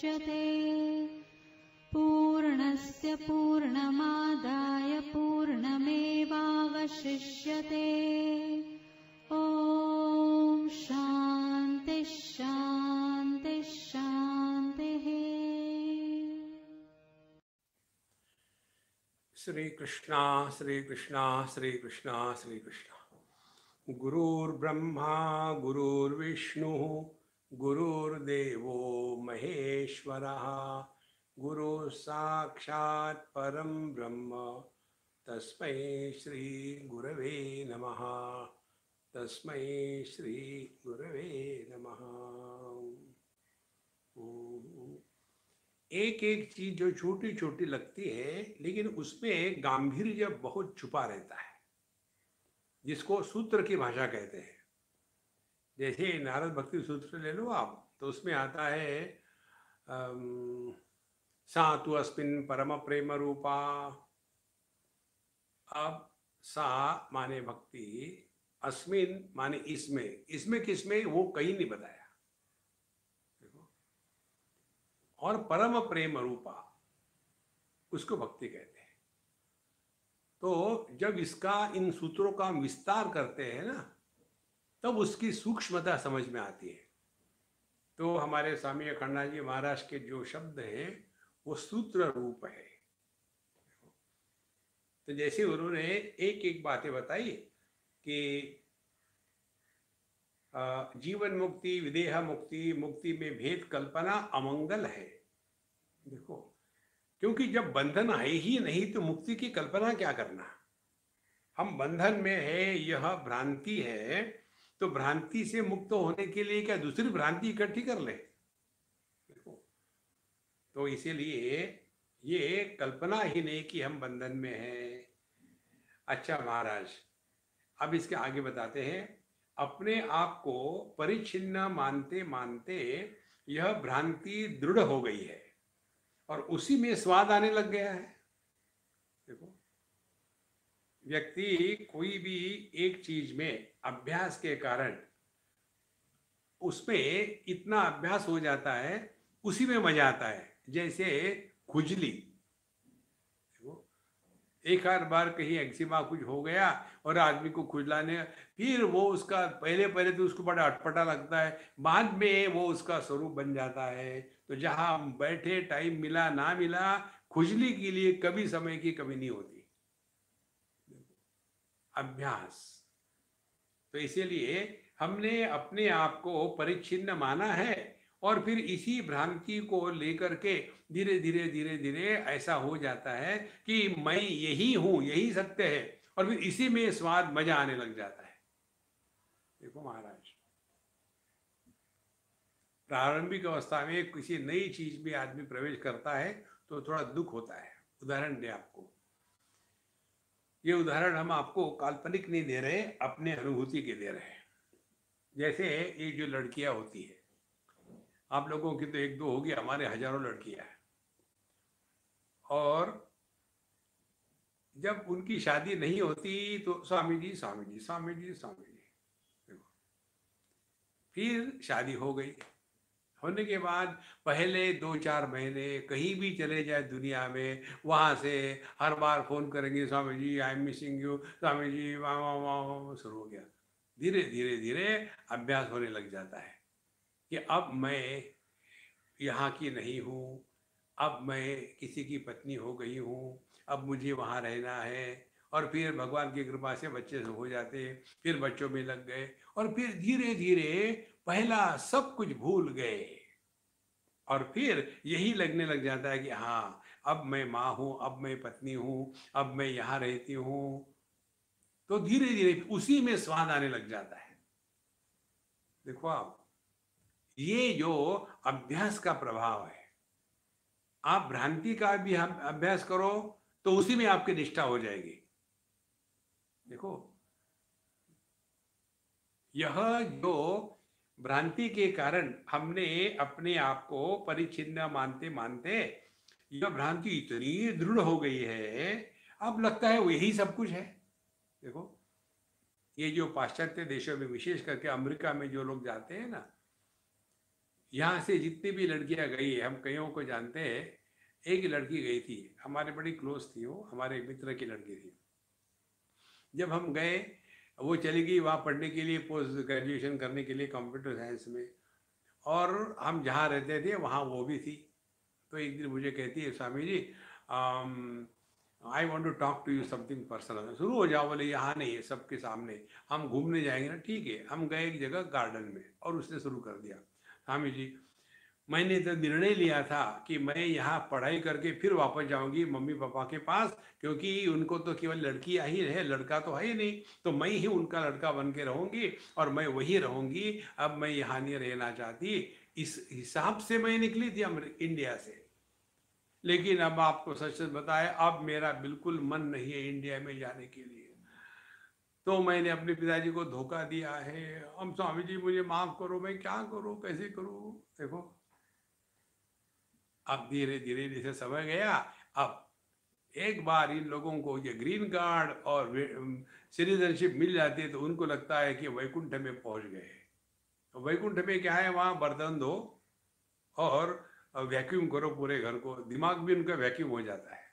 मुच्यते पूर्णस्य पूर्णमादाय पूर्णमेवावशिष्यते। ॐ शान्ति शान्ति शान्तिः। श्री कृष्णा श्री कृष्णा श्री कृष्णा श्री कृष्णा। गुरुर्ब्रह्मा गुरुर्विष्णु गुरुर्देवो महेश्वरः गुरु साक्षात् परम ब्रह्म तस्मै श्री गुरवे नमः। तस्मै श्री गुरवे नमः। एक एक चीज जो छोटी छोटी लगती है लेकिन उसमें गांभीर्य बहुत छुपा रहता है, जिसको सूत्र की भाषा कहते हैं। जैसे नारद भक्ति सूत्र ले लो आप, तो उसमें आता है सा तु अस्मिन् परम प्रेम रूपा। अब सा माने भक्ति, अस्मिन माने इसमें, इसमें किसमें वो कहीं नहीं बताया। और परम प्रेम रूपा उसको भक्ति कहते हैं। तो जब इसका इन सूत्रों का हम विस्तार करते हैं ना, तब उसकी सूक्ष्मता समझ में आती है। तो हमारे स्वामी अखंडानंद जी महाराज के जो शब्द हैं वो सूत्र रूप है। तो जैसे उन्होंने एक एक बातें बताई कि जीवन मुक्ति, विदेह मुक्ति, मुक्ति में भेद कल्पना अमंगल है। देखो, क्योंकि जब बंधन है ही नहीं तो मुक्ति की कल्पना क्या करना। हम बंधन में है, यह भ्रांति है, तो भ्रांति से मुक्त होने के लिए क्या दूसरी भ्रांति इकट्ठी कर ले। देखो, तो इसीलिए ये कल्पना ही नहीं कि हम बंधन में हैं। अच्छा महाराज, अब इसके आगे बताते हैं, अपने आप को परिच्छिन्न मानते मानते यह भ्रांति दृढ़ हो गई है और उसी में स्वाद आने लग गया है। देखो, व्यक्ति कोई भी एक चीज में अभ्यास के कारण उसमें इतना अभ्यास हो जाता है, उसी में मजा आता है। जैसे खुजली, एक आध बार कहीं एक्जिमा कुछ हो गया और आदमी को खुजलाने, फिर वो उसका पहले पहले तो उसको बड़ा अटपटा लगता है, बाद में वो उसका स्वरूप बन जाता है। तो जहां बैठे टाइम मिला ना मिला, खुजली के लिए कभी समय की कमी नहीं होती। अभ्यास। तो इसीलिए हमने अपने आप को परिच्छिन्न माना है और फिर इसी भ्रांति को लेकर के धीरे धीरे धीरे धीरे ऐसा हो जाता है कि मैं यही हूं, यही सत्य है, और फिर इसी में स्वाद मजा आने लग जाता है। देखो महाराज, प्रारंभिक अवस्था में किसी नई चीज में आदमी प्रवेश करता है तो थोड़ा दुख होता है। उदाहरण दे आपको, ये उदाहरण हम आपको काल्पनिक नहीं दे रहे, अपने अनुभूति के दे रहे हैं। जैसे ये जो लड़कियां होती है, आप लोगों की तो एक दो होगी, हमारे हजारों लड़कियां हैं। और जब उनकी शादी नहीं होती तो स्वामी जी स्वामी जी स्वामी जी स्वामी जी। देखो, फिर शादी हो गई, होने के बाद पहले 2-4 महीने कहीं भी चले जाए दुनिया में, वहां से हर बार फोन करेंगे, स्वामी ji I am missing you, Swami ji वाह वाह वाह, शुरू हो गया। धीरे धीरे धीरे अभ्यास होने लग जाता है कि अब मैं यहाँ की नहीं हूँ, अब मैं किसी की पत्नी हो गई हूँ, अब मुझे वहाँ रहना है। और फिर भगवान की कृपा से बच्चे हो जाते, फिर बच्चों में लग गए, और फिर धीरे धीरे पहला सब कुछ भूल गए, और फिर यही लगने लग जाता है कि हाँ, अब मैं माँ हूँ, अब मैं पत्नी हूँ, अब मैं यहाँ रहती हूँ। तो धीरे धीरे उसी में स्वाद आने लग जाता है। देखो आप, ये जो अभ्यास का प्रभाव है, आप भ्रांति का भी अभ्यास करो तो उसी में आपकी निष्ठा हो जाएगी। देखो, यह जो भ्रांति के कारण हमने अपने आप को परिच्छिन्न मानते मानते यह भ्रांति इतनी दृढ़ हो गई है, अब लगता है वो यही सब कुछ है। देखो, ये जो पाश्चात्य देशों में, विशेष करके अमेरिका में जो लोग जाते हैं ना, यहाँ से जितनी भी लड़कियां गई है, हम कईयों को जानते हैं, एक लड़की गई थी, हमारे बड़ी क्लोज थी, वो हमारे मित्र की लड़की थी। जब हम गए, वो चली गई वहाँ पढ़ने के लिए, पोस्ट ग्रेजुएशन करने के लिए कंप्यूटर साइंस में, और हम जहाँ रहते थे वहाँ वो भी थी। तो एक दिन मुझे कहती है, Swami ji I want to talk to you something personal. शुरू हो जाओ। बोले यहाँ नहीं है, सबके सामने, हम घूमने जाएंगे ना। ठीक है। हम गए एक जगह गार्डन में, और उसने शुरू कर दिया, स्वामी जी मैंने तो निर्णय लिया था कि मैं यहाँ पढ़ाई करके फिर वापस जाऊंगी मम्मी पापा के पास, क्योंकि उनको तो केवल लड़कियां ही है, लड़का तो है ही नहीं, तो मैं ही उनका लड़का बन के रहूंगी और मैं वही रहूंगी, अब मैं यहाँ नहीं रहना चाहती। इस हिसाब से मैं निकली थी इंडिया से। लेकिन अब आपको सच सच बताए, अब मेरा बिल्कुल मन नहीं है इंडिया में जाने के लिए। तो मैंने अपने पिताजी को धोखा दिया है। हम स्वामी जी मुझे माफ करो, मैं क्या करूं, कैसे करूं। देखो, अब धीरे धीरे जैसे समय गया, अब एक बार इन लोगों को ये ग्रीन कार्ड और सिटीजनशिप मिल जाती है तो उनको लगता है कि वैकुंठ में पहुंच गए। तो वैकुंठ में क्या है, वहां बर्तन धो और वैक्यूम करो पूरे घर को, दिमाग भी उनका वैक्यूम हो जाता है।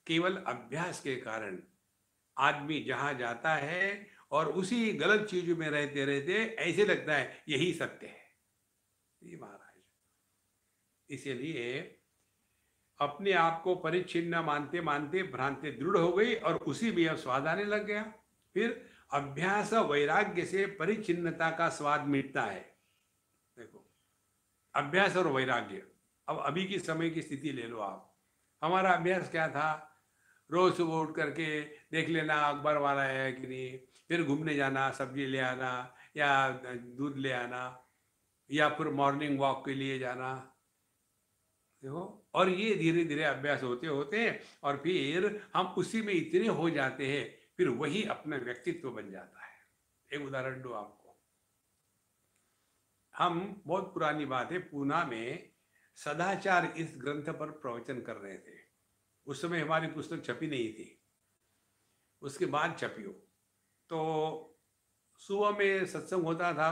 केवल अभ्यास के कारण आदमी जहां जाता है और उसी गलत चीजों में रहते रहते ऐसे लगता है यही सत्य है। ये महाराज, इसीलिए अपने आप को परिच्छिन्न मानते मानते भ्रांति दृढ़ हो गई और उसी में अब स्वाद आने लग गया। फिर अभ्यास वैराग्य से परिच्छिन्नता का स्वाद मिटता है। देखो, अभ्यास और वैराग्य, अब अभी की समय की स्थिति ले लो आप। हमारा अभ्यास क्या था, रोज सुबह उठ करके देख लेना अखबार वाला है कि नहीं, फिर घूमने जाना, सब्जी ले आना या दूध ले आना, या फिर मॉर्निंग वॉक के लिए जाना। देखो, और ये धीरे धीरे अभ्यास होते होते और फिर हम उसी में इतने हो जाते हैं, फिर वही अपना व्यक्तित्व बन जाता है। एक उदाहरण दो आपको। हम, बहुत पुरानी बात है, पूना में सदाचार इस ग्रंथ पर प्रवचन कर रहे थे। उस समय हमारी पुस्तक छपी नहीं थी, उसके बाद छपी हो। तो सुबह में सत्संग होता था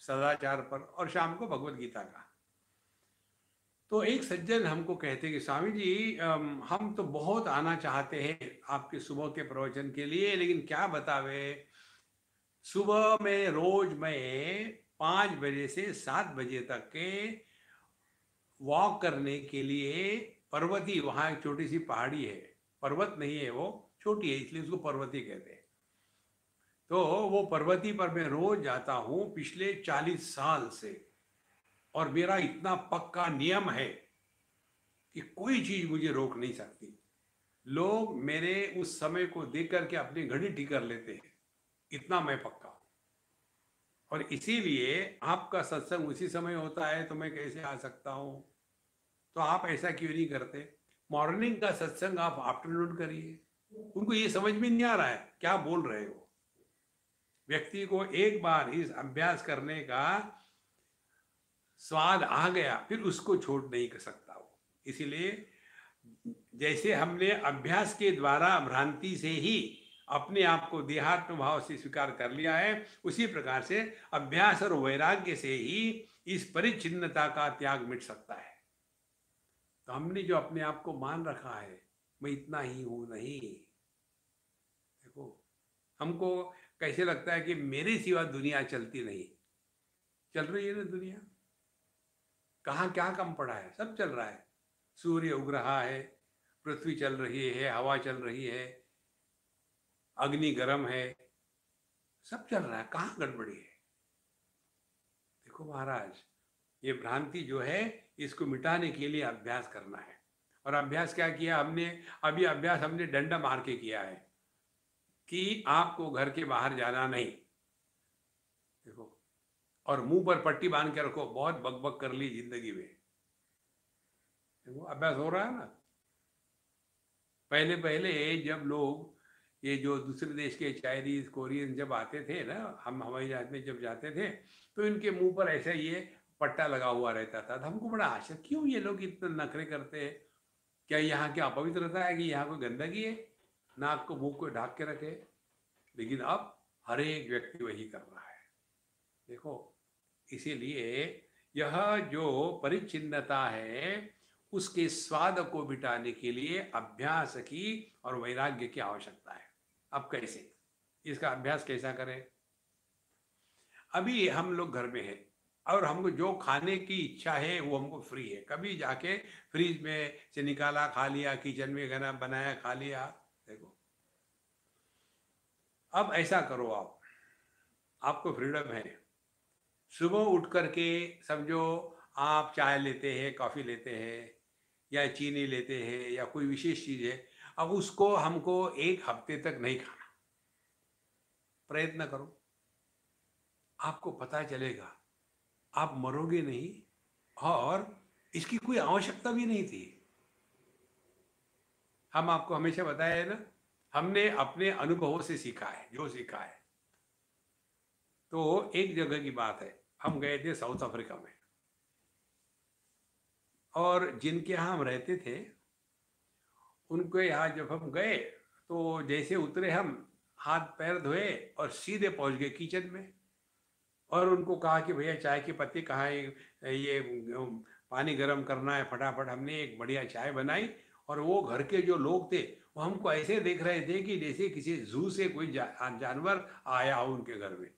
सदाचार पर, और शाम को भगवत गीता का। तो एक सज्जन हमको कहते कि स्वामी जी हम तो बहुत आना चाहते हैं आपके सुबह के प्रवचन के लिए, लेकिन क्या बतावे, सुबह में रोज मैं 5 बजे से 7 बजे तक के वॉक करने के लिए पर्वती, वहां एक छोटी सी पहाड़ी है, पर्वत नहीं है वो, छोटी है इसलिए उसको पर्वती कहते हैं। तो वो पर्वती पर मैं रोज जाता हूं पिछले 40 साल से, और मेरा इतना पक्का नियम है कि कोई चीज मुझे रोक नहीं सकती। लोग मेरे उस समय को देख करके अपनी घड़ी ठीक कर लेते हैं, इतना मैं पक्का हूं। और इसीलिए आपका सत्संग उसी समय होता है तो मैं कैसे आ सकता हूं। तो आप ऐसा क्यों नहीं करते, मॉर्निंग का सत्संग आप आफ्टरनून करिए। उनको ये समझ में नहीं आ रहा है क्या बोल रहे हो। व्यक्ति को एक बार इस अभ्यास करने का स्वाद आ गया, फिर उसको छोड़ नहीं कर सकता वो। इसीलिए जैसे हमने अभ्यास के द्वारा भ्रांति से ही अपने आप को देहात्म भाव से स्वीकार कर लिया है, उसी प्रकार से अभ्यास और वैराग्य से ही इस परिच्छिन्नता का त्याग मिट सकता है। तो हमने जो अपने आप को मान रखा है मैं इतना ही हूं, नहीं। देखो, हमको कैसे लगता है कि मेरे सिवा दुनिया चलती नहीं। चल रही है ना दुनिया, कहाँ क्या कम पड़ा है, सब चल रहा है। सूर्य उग रहा है, पृथ्वी चल रही है, हवा चल रही है, अग्नि गर्म है, सब चल रहा है, कहाँ गड़बड़ी है। देखो महाराज, ये भ्रांति जो है इसको मिटाने के लिए अभ्यास करना है। और अभ्यास क्या किया हमने, अभी अभ्यास हमने डंडा मार के किया है कि आपको घर के बाहर जाना नहीं। देखो, और मुंह पर पट्टी बांध के रखो, बहुत बकबक कर ली जिंदगी में। देखो, अभ्यास हो रहा है ना। पहले पहले जब लोग, ये जो दूसरे देश के चाइनीज कोरियन जब आते थे ना, हम हवाई जहाज में जब जाते थे, तो इनके मुंह पर ऐसा ये पट्टा लगा हुआ रहता था। तो हमको बड़ा आश्चर्य, क्यों ये लोग इतने नखरे करते हैं, क्या यहाँ की अपवित्रता है कि यहाँ कोई गंदगी है, नाक को मुंह को ढाक के रखे। लेकिन अब हर एक व्यक्ति वही कर रहा है। देखो, इसीलिए यह जो परिच्छिन्नता है उसके स्वाद को मिटाने के लिए अभ्यास की और वैराग्य की आवश्यकता है। अब कैसे, इसका अभ्यास कैसा करें? अभी हम लोग घर में हैं और हमको जो खाने की इच्छा है वो हमको फ्री है, कभी जाके फ्रिज में से निकाला खा लिया, किचन में खाना बनाया खा लिया। देखो, अब ऐसा करो, आपको फ्रीडम है। सुबह उठ करके समझो आप चाय लेते हैं, कॉफी लेते हैं या चीनी लेते हैं या कोई विशेष चीज है, अब उसको हमको एक हफ्ते तक नहीं खाना। प्रयत्न करो, आपको पता चलेगा आप मरोगे नहीं और इसकी कोई आवश्यकता भी नहीं थी। हम आपको हमेशा बताया है ना, हमने अपने अनुभवों से सीखा है जो सीखा है। तो एक जगह की बात है, हम गए थे साउथ अफ्रीका में, और जिनके यहाँ हम रहते थे उनके यहाँ जब हम गए तो जैसे उतरे हम, हाथ पैर धोए और सीधे पहुंच गए किचन में, और उनको कहा कि भैया चाय की पत्ती कहाँ है, ये पानी गर्म करना है फटाफट। हमने एक बढ़िया चाय बनाई और वो घर के जो लोग थे वो हमको ऐसे देख रहे थे कि जैसे किसी जू से कोई जानवर आया हो उनके घर में।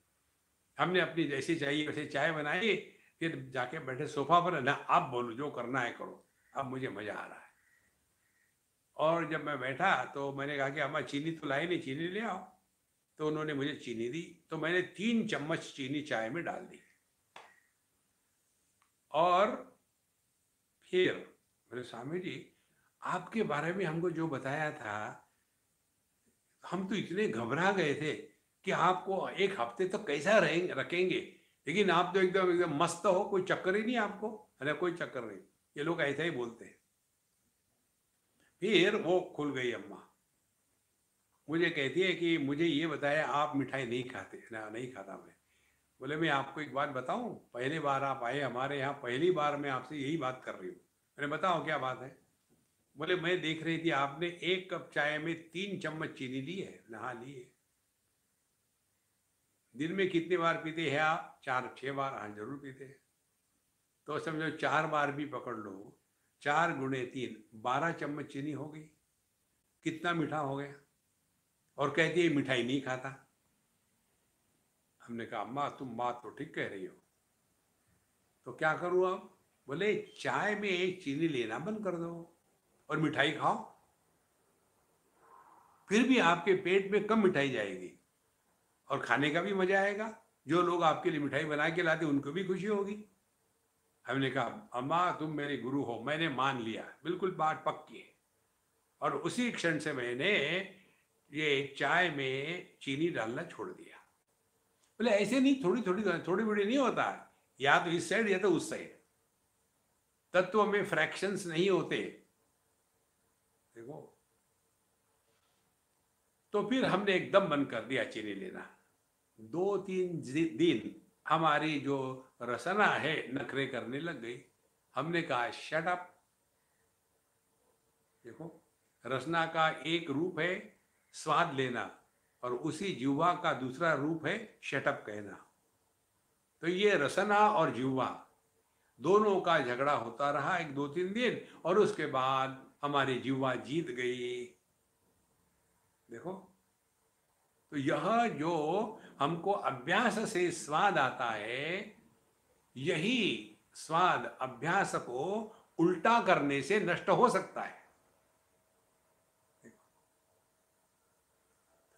हमने अपनी जैसी चाहिए वैसे चाय बनाई, फिर जाके बैठे सोफा पर, ना आप बोलो जो करना है करो, अब मुझे मजा आ रहा है। और जब मैं बैठा तो मैंने कहा कि अम्मा चीनी तो लाई नहीं, चीनी ले आओ। तो उन्होंने मुझे चीनी दी, तो मैंने 3 चम्मच चीनी चाय में डाल दी। और फिर बोले स्वामी जी आपके बारे में हमको जो बताया था, हम तो इतने घबरा गए थे कि आपको एक हफ्ते तक कैसा रखेंगे, लेकिन आप तो एकदम एकदम मस्त हो, कोई चक्कर ही नहीं आपको। अरे कोई चक्कर नहीं, ये लोग ऐसा ही बोलते हैं। फिर वो खुल गई अम्मा, मुझे कहती है कि मुझे ये बताया आप मिठाई नहीं खाते ना? नहीं खाता मैं। बोले मैं आपको एक बात बताऊं, पहली बार आप आए हमारे यहाँ, पहली बार मैं आपसे यही बात कर रही हूँ। मैंने बताओ क्या बात है? बोले मैं देख रही थी आपने 1 कप चाय में 3 चम्मच चीनी ली है, नहा ली है। दिन में कितनी बार पीते हैं आप? 4-6 बार? हाँ जरूर पीते हैं। तो समझो 4 बार भी पकड़ लो, 4 गुणे 3, 12 चम्मच चीनी हो गई। कितना मीठा हो गया। और कहती है मिठाई नहीं खाता। हमने कहा अम्मा तुम बात तो ठीक कह रही हो, तो क्या करूँ अब? बोले चाय में एक चीनी लेना बंद कर दो और मिठाई खाओ, फिर भी आपके पेट में कम मिठाई जाएगी और खाने का भी मजा आएगा। जो लोग आपके लिए मिठाई बना के लाते उनको भी खुशी होगी। हमने कहा अम्मा तुम मेरे गुरु हो, मैंने मान लिया, बिल्कुल बात पक्की है। और उसी क्षण से मैंने ये चाय में चीनी डालना छोड़ दिया। बोले ऐसे नहीं, थोड़ी थोड़ी थोड़ी बड़ी नहीं होता है, या तो इस साइड या तो उस साइड, तत्व में फ्रैक्शंस नहीं होते। देखो, तो फिर हमने एकदम बंद कर दिया चीनी लेना। 2-3 दिन हमारी जो रसना है नखरे करने लग गई। हमने कहा शट अप। देखो, रसना का एक रूप है स्वाद लेना और उसी जीवा का दूसरा रूप है शटअप कहना। तो ये रसना और जीवा दोनों का झगड़ा होता रहा 1-2-3 दिन, और उसके बाद हमारी जीवा जीत गई। देखो, तो यह जो हमको अभ्यास से स्वाद आता है, यही स्वाद अभ्यास को उल्टा करने से नष्ट हो सकता है।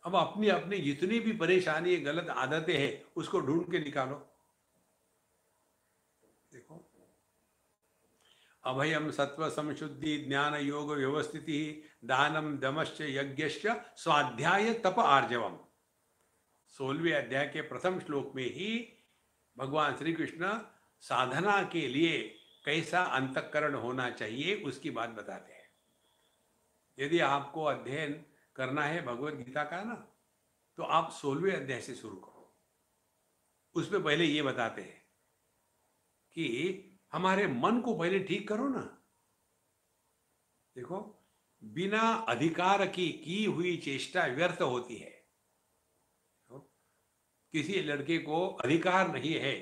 अब अपनी अपनी जितनी भी परेशानी गलत आदतें हैं उसको ढूंढ के निकालो। देखो, अभयम सत्व समशुद्धि ज्ञान योग व्यवस्थिति दानम दमश्च यज्ञश्च स्वाध्याय तप आर्जवम। 16वें अध्याय के प्रथम श्लोक में ही भगवान श्री कृष्ण साधना के लिए कैसा अंतःकरण होना चाहिए उसकी बात बताते हैं। यदि आपको अध्ययन करना है भगवत गीता का ना, तो आप 16वें अध्याय से शुरू करो। उसमें पहले ये बताते हैं कि हमारे मन को पहले ठीक करो ना। देखो, बिना अधिकार की हुई चेष्टा व्यर्थ होती है। किसी लड़के को अधिकार नहीं है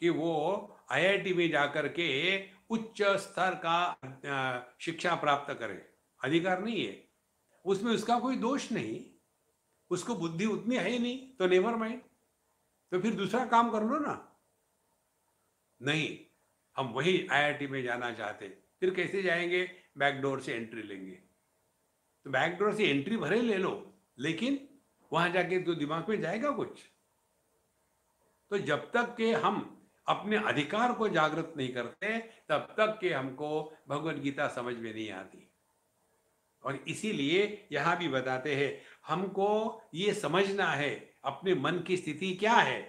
कि वो आईआईटी में जाकर के उच्च स्तर का शिक्षा प्राप्त करे, अधिकार नहीं है। उसमें उसका कोई दोष नहीं, उसको बुद्धि उतनी है ही नहीं, तो नेवर माइंड, तो फिर दूसरा काम कर लो ना। नहीं, हम वही आईआईटी में जाना चाहते, फिर कैसे जाएंगे? बैकडोर से एंट्री लेंगे। तो बैकडोर से एंट्री भले ले लो, लेकिन वहां जाके तो दिमाग में जाएगा कुछ? तो जब तक के हम अपने अधिकार को जागृत नहीं करते, तब तक के हमको भगवत गीता समझ में नहीं आती। और इसीलिए यहां भी बताते हैं, हमको ये समझना है अपने मन की स्थिति क्या है।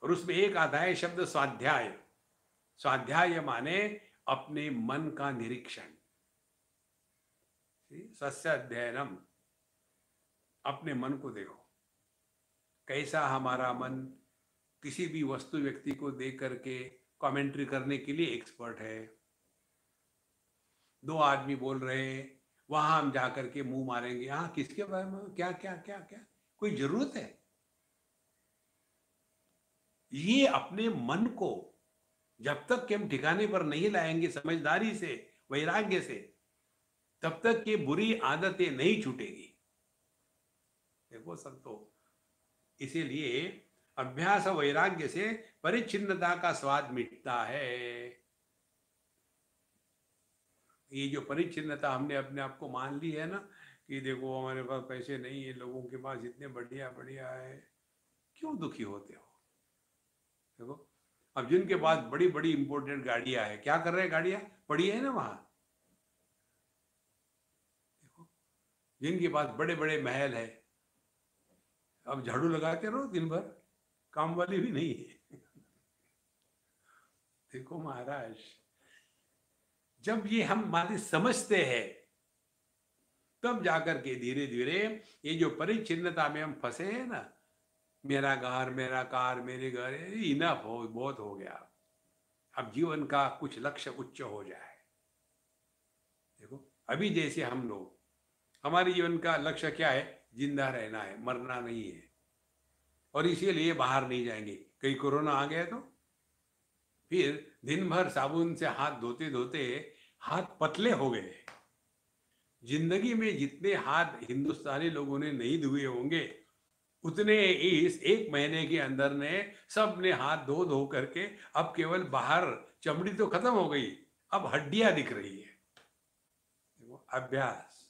और उसमें एक आता है शब्द स्वाध्याय। स्वाध्याय माने अपने मन का निरीक्षण, सस्य अध्ययनम। अपने मन को देखो, कैसा हमारा मन किसी भी वस्तु व्यक्ति को देख करके कमेंट्री करने के लिए एक्सपर्ट है। दो आदमी बोल रहे हैं, वहां हम जाकर के मुंह मारेंगे, हाँ किसके बारे में, क्या क्या क्या क्या, कोई जरूरत है? ये अपने मन को जब तक कि हम ठिकाने पर नहीं लाएंगे समझदारी से, वैराग्य से, तब तक ये बुरी आदतें नहीं छूटेगी। देखो संतो, इसीलिए अभ्यास वैराग्य से परिच्छिन्नता का स्वाद मिटता है। ये जो परिच्छिन्नता हमने अपने आप को मान ली है ना, कि देखो हमारे पास पैसे नहीं है, लोगों के पास इतने बढ़िया बढ़िया है, क्यों दुखी होते हो? देखो, अब जिनके पास बड़ी बड़ी इंपोर्टेड गाड़ियां है, क्या कर रहे हैं? गाड़ियां पड़ी है ना वहां। देखो, जिनके पास बड़े बड़े महल है, अब झाड़ू लगाते रहो दिन भर, काम वाली भी नहीं है। देखो महाराज, जब ये हम बातें समझते हैं, तब जाकर के धीरे धीरे ये जो परिच्छिन्नता में हम फंसे हैं ना, मेरा घर, मेरा कार, मेरे घर, इनफ हो, बहुत हो गया। अब जीवन का कुछ लक्ष्य उच्च हो जाए। देखो, अभी जैसे हम लोग, हमारे जीवन का लक्ष्य क्या है? जिंदा रहना है, मरना नहीं है। और इसीलिए बाहर नहीं जाएंगे। कहीं कोरोना आ गया तो फिर दिन भर साबुन से हाथ धोते धोते हाथ पतले हो गए। जिंदगी में जितने हाथ हिंदुस्तानी लोगों ने नहीं धुए होंगे, उतने इस एक महीने के अंदर ने सब ने हाथ धो धो करके, अब केवल बाहर चमड़ी तो खत्म हो गई, अब हड्डियां दिख रही है। अभ्यास।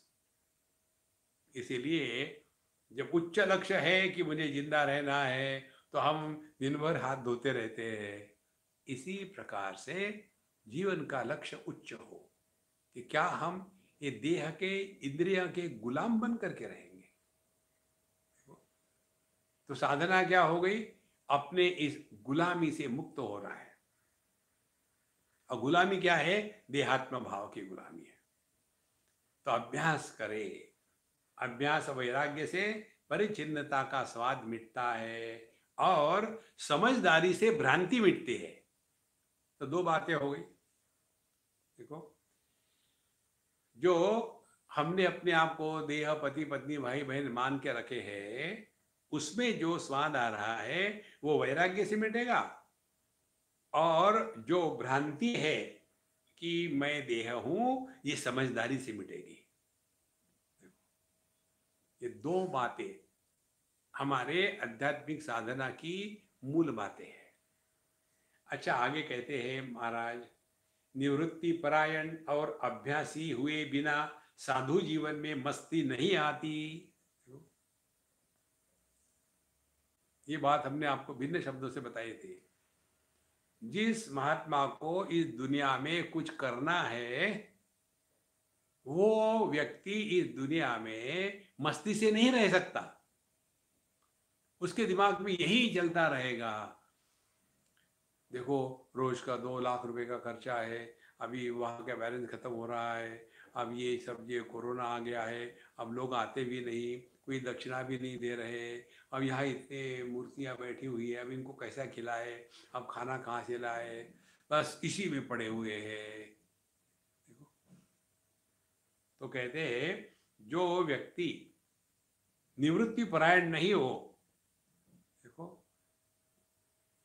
इसीलिए जब उच्च लक्ष्य है कि मुझे जिंदा रहना है, तो हम दिन भर हाथ धोते रहते हैं। इसी प्रकार से जीवन का लक्ष्य उच्च हो कि क्या हम ये देह के, इंद्रियों के गुलाम बन करके रहेंगे। तो साधना क्या हो गई? अपने इस गुलामी से मुक्त हो रहा है। और गुलामी क्या है? देहात्म भाव की गुलामी है। तो अभ्यास करे, अभ्यास वैराग्य से परिच्छिन्नता का स्वाद मिटता है और समझदारी से भ्रांति मिटती है। तो दो बातें हो गई। देखो, जो हमने अपने आप को देह, पति पत्नी, भाई बहन मान के रखे हैं, उसमें जो स्वाद आ रहा है वो वैराग्य से मिटेगा। और जो भ्रांति है कि मैं देह हूं, ये समझदारी से मिटेगी। ये दो बातें हमारे आध्यात्मिक साधना की मूल बातें हैं। अच्छा, आगे कहते हैं महाराज, निवृत्ति परायण और अभ्यासी हुए बिना साधु जीवन में मस्ती नहीं आती। ये बात हमने आपको भिन्न शब्दों से बताई थी। जिस महात्मा को इस दुनिया में कुछ करना है, वो व्यक्ति इस दुनिया में मस्ती से नहीं रह सकता। उसके दिमाग में यही चलता रहेगा। देखो, रोज का 2 लाख रुपए का खर्चा है, अभी वहाँ का बैलेंस खत्म हो रहा है, अब ये सब, ये कोरोना आ गया है, अब लोग आते भी नहीं, कोई दक्षिणा भी नहीं दे रहे, अब यहाँ इतने मूर्तियाँ बैठी हुई है, अब इनको कैसा खिलाए, अब खाना कहाँ से लाए, बस इसी में पड़े हुए हैं। देखो, तो कहते हैं जो व्यक्ति निवृत्ति परायण नहीं हो, देखो,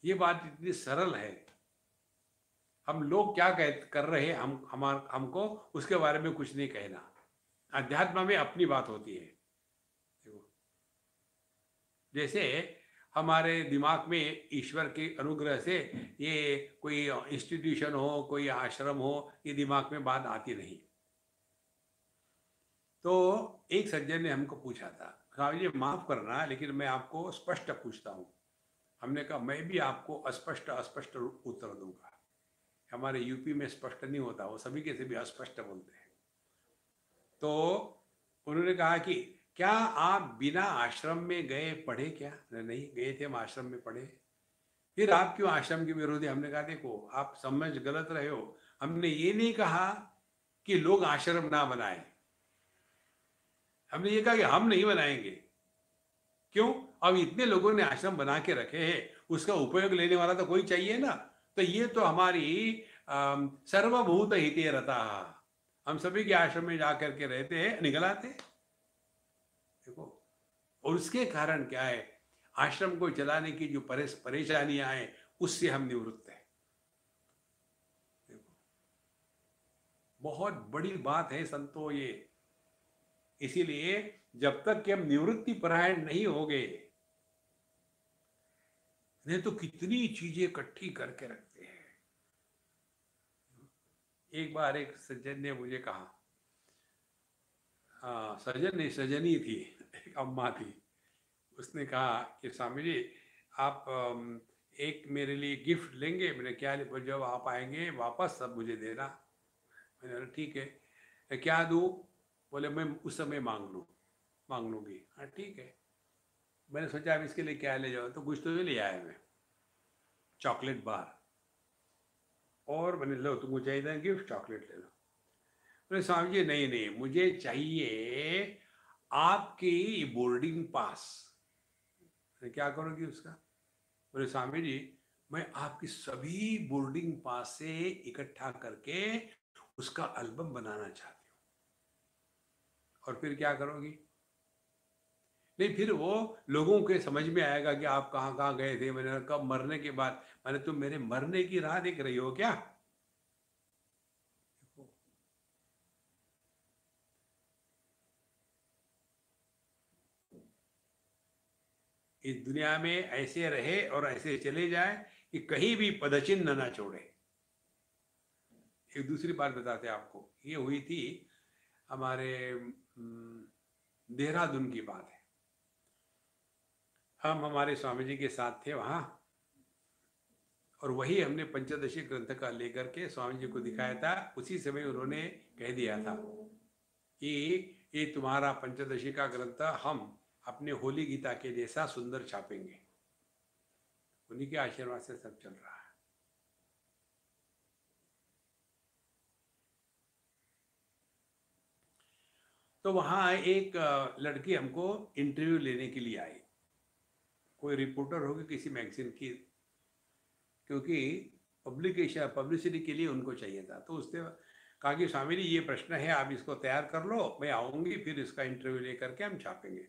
ये बात इतनी सरल है, हम लोग क्या कर रहे हैं, हमको उसके बारे में कुछ नहीं कहना। अध्यात्म में अपनी बात होती है। देखो, जैसे हमारे दिमाग में ईश्वर के अनुग्रह से ये कोई इंस्टीट्यूशन हो, कोई आश्रम हो, ये दिमाग में बात आती नहीं। तो एक सज्जन ने हमको पूछा था, स्वामी जी माफ करना लेकिन मैं आपको स्पष्ट पूछता हूँ। हमने कहा मैं भी आपको अस्पष्ट अस्पष्ट उत्तर दूंगा। हमारे यूपी में स्पष्ट नहीं होता, वो सभी के सभी अस्पष्ट बोलते हैं। तो उन्होंने कहा कि क्या आप बिना आश्रम में गए पढ़े क्या? नहीं गए थे, हम आश्रम में पढ़े। फिर आप क्यों आश्रम के विरोधी? हमने कहा देखो आप समझ गलत रहे हो, हमने ये नहीं कहा कि लोग आश्रम ना बनाए, हमने ये कहा कि हम नहीं बनाएंगे। क्यों? अब इतने लोगों ने आश्रम बना के रखे हैं, उसका उपयोग लेने वाला तो कोई चाहिए ना। तो ये तो हमारी सर्वभूत हिते रता, हम सभी के आश्रम में जाकर के रहते हैं, निकल आते। देखो, और उसके कारण क्या है, आश्रम को चलाने की जो परेशानियां हैं उससे हम निवृत्त हैं। देखो, बहुत बड़ी बात है संतो ये। इसीलिए जब तक कि हम निवृत्ति परायण नहीं हो गए, नहीं तो कितनी चीजें इकट्ठी करके रखते हैं। एक बार एक सज्जन ने मुझे कहा, हाँ सज्जन नहीं सजनी थी, एक अम्मा थी, उसने कहा कि स्वामी जी आप एक मेरे लिए गिफ्ट लेंगे? मैंने क्या? जब आप आएंगे वापस सब मुझे देना। मैंने कहा ठीक है, क्या दूँ? बोले मैं उस समय मांग लूँगी। हाँ ठीक है। मैंने सोचा अब इसके लिए क्या ले जाओ, तो कुछ तो ले आया मैं, चॉकलेट बार। और मैंने लो तुमको चाहिए था गिफ्ट, चॉकलेट ले लो। बोले स्वामी जी नहीं नहीं, मुझे चाहिए आपकी बोर्डिंग पास। क्या करोगी उसका? बोले स्वामी जी मैं आपकी सभी बोर्डिंग पास से इकट्ठा करके उसका एल्बम बनाना चाहती हूँ। और फिर क्या करोगी? नहीं फिर वो लोगों के समझ में आएगा कि आप कहाँ कहाँ गए थे। मैंने कब? मरने के बाद। मैंने तुम मेरे मरने की राह देख रही हो क्या? इस दुनिया में ऐसे रहे और ऐसे चले जाए कि कहीं भी पदचिन्ह ना छोड़े। एक दूसरी बात बताते आपको, ये हुई थी हमारे देहरादून की बात है। हम हमारे स्वामी जी के साथ थे वहाँ, और वही हमने पंचदशी ग्रंथ का लेकर के स्वामी जी को दिखाया था। उसी समय उन्होंने कह दिया था कि ये तुम्हारा पंचदशी का ग्रंथ हम अपने होली गीता के जैसा सुंदर छापेंगे। उन्हीं के आशीर्वाद से सब चल रहा है। तो वहाँ एक लड़की हमको इंटरव्यू लेने के लिए आई, कोई रिपोर्टर होगी किसी मैगजीन की, क्योंकि पब्लिसिटी के लिए उनको चाहिए था। तो उसने कहा कि स्वामी जी ये प्रश्न है, आप इसको तैयार कर लो, मैं आऊँगी फिर इसका इंटरव्यू लेकर के हम छापेंगे।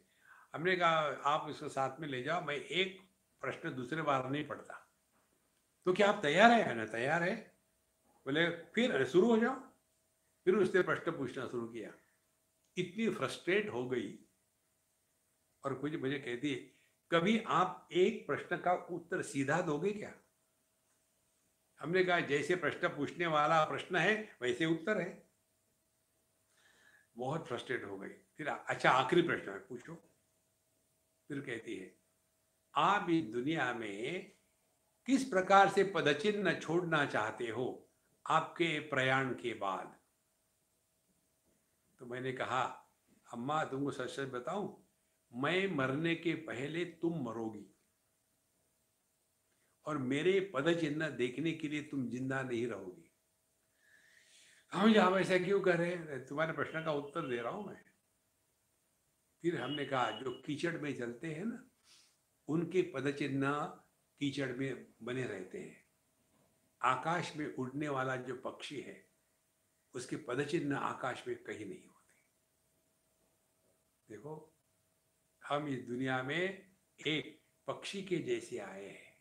हमने कहा आप इसको साथ में ले जाओ, मैं एक प्रश्न दूसरे बार नहीं पढ़ता। तो क्या आप तैयार हैं? ना तैयार है। बोले फिर शुरू हो जाओ। फिर उसने प्रश्न पूछना शुरू किया। इतनी फ्रस्ट्रेट हो गई और कुछ मुझे कहती है, कभी आप एक प्रश्न का उत्तर सीधा दोगे क्या? हमने कहा जैसे प्रश्न पूछने वाला प्रश्न है वैसे उत्तर है। बहुत फ्रस्ट्रेट हो गई। फिर अच्छा आखिरी प्रश्न है, पूछो। फिर कहती है, आप इस दुनिया में किस प्रकार से पदचिन्ह छोड़ना चाहते हो आपके प्रयाण के बाद? तो मैंने कहा अम्मा तुमको सच सच बताऊं, मैं मरने के पहले तुम मरोगी और मेरे पदचिन्ह देखने के लिए तुम जिंदा नहीं रहोगी। हम आप ऐसा क्यों कर रहे हैं? तुम्हारे प्रश्न का उत्तर दे रहा हूं मैं। फिर हमने कहा जो कीचड़ में चलते हैं ना, उनके पदचिन्ह कीचड़ में बने रहते हैं। आकाश में उड़ने वाला जो पक्षी है उसके पदचिन्ह आकाश में कहीं नहीं होते। देखो, हम इस दुनिया में एक पक्षी के जैसे आए हैं,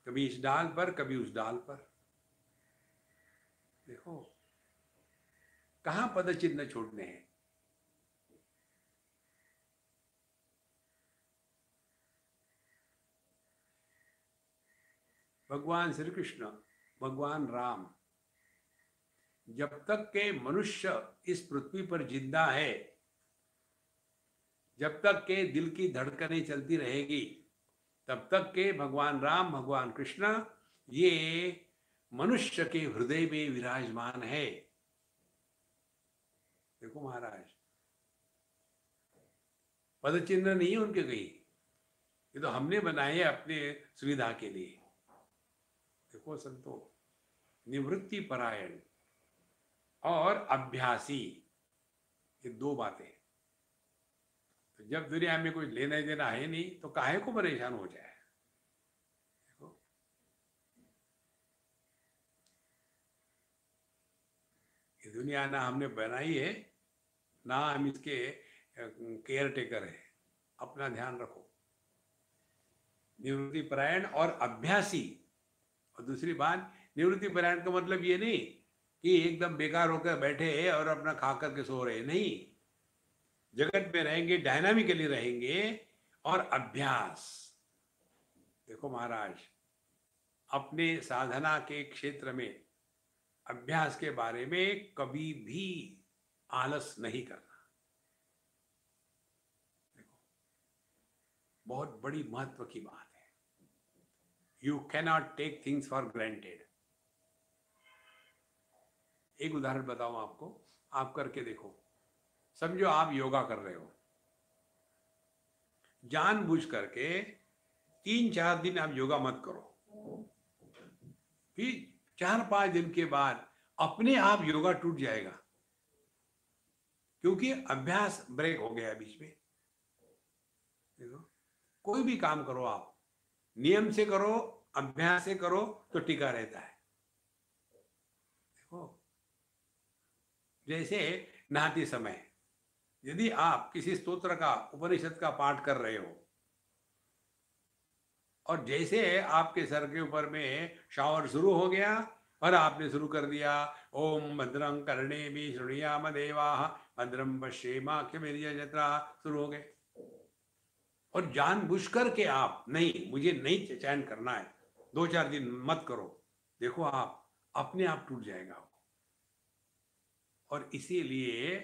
कभी इस डाल पर, कभी उस डाल पर। देखो कहाँ पद चिन्ह छोड़ने हैं। भगवान श्री कृष्ण, भगवान राम, जब तक के मनुष्य इस पृथ्वी पर जिंदा है, जब तक के दिल की धड़कनें चलती रहेगी, तब तक के भगवान राम, भगवान कृष्ण ये मनुष्य के हृदय में विराजमान है। देखो महाराज, पद चिन्ह नहीं है उनके कहीं, ये तो हमने बनाए अपने सुविधा के लिए। देखो संतो, निवृत्ति परायण और अभ्यासी, ये दो बातें। तो जब दुनिया में कोई लेना देना है नहीं तो काहे को परेशान हो जाए। देखो ये दुनिया ना हमने बनाई है, ना हम इसके केयर टेकर है। अपना ध्यान रखो। निवृत्ति परायण और अभ्यासी। और दूसरी बात, निवृत्ति परायण का मतलब ये नहीं कि एकदम बेकार होकर बैठे और अपना खा करके सो रहे, नहीं। जगत में रहेंगे, डायनामिकली रहेंगे। और अभ्यास, देखो महाराज, अपने साधना के क्षेत्र में अभ्यास के बारे में कभी भी आलस नहीं करना। देखो बहुत बड़ी महत्व की बात है। You cannot take things for granted. एक उदाहरण बताऊं आपको, आप करके देखो। समझो आप योगा कर रहे हो, जानबूझ करके 3-4 दिन आप योगा मत करो, फिर 4-5 दिन के बाद अपने आप योगा टूट जाएगा, क्योंकि अभ्यास ब्रेक हो गया बीच में। देखो कोई भी काम करो, आप नियम से करो, अभ्यास से करो तो टिका रहता है। देखो जैसे नहाते समय यदि आप किसी स्तोत्र का, उपनिषद का पाठ कर रहे हो और जैसे आपके सर के ऊपर में शावर शुरू हो गया और आपने शुरू कर दिया ओम भद्रं कर्णेभिः शृणुयाम देवाः भद्रं पश्येमाक्षभिर्यजत्रा, शुरू हो गए। और जानबूझ करके आप नहीं, मुझे नहीं चयन करना है, 2-4 दिन मत करो, देखो आप अपने आप टूट जाएगा। और इसीलिए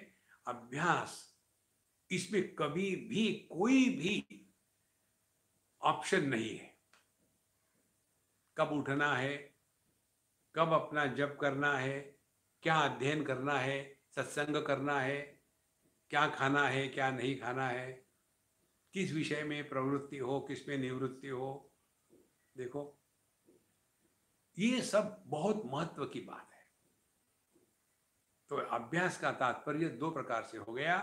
अभ्यास, इसमें कभी भी कोई भी ऑप्शन नहीं है। कब उठना है, कब अपना जप करना है, क्या अध्ययन करना है, सत्संग करना है, क्या खाना है, क्या नहीं खाना है, किस विषय में प्रवृत्ति हो, किस में निवृत्ति हो। देखो ये सब बहुत महत्व की बात है। तो अभ्यास का तात्पर्य 2 प्रकार से हो गया।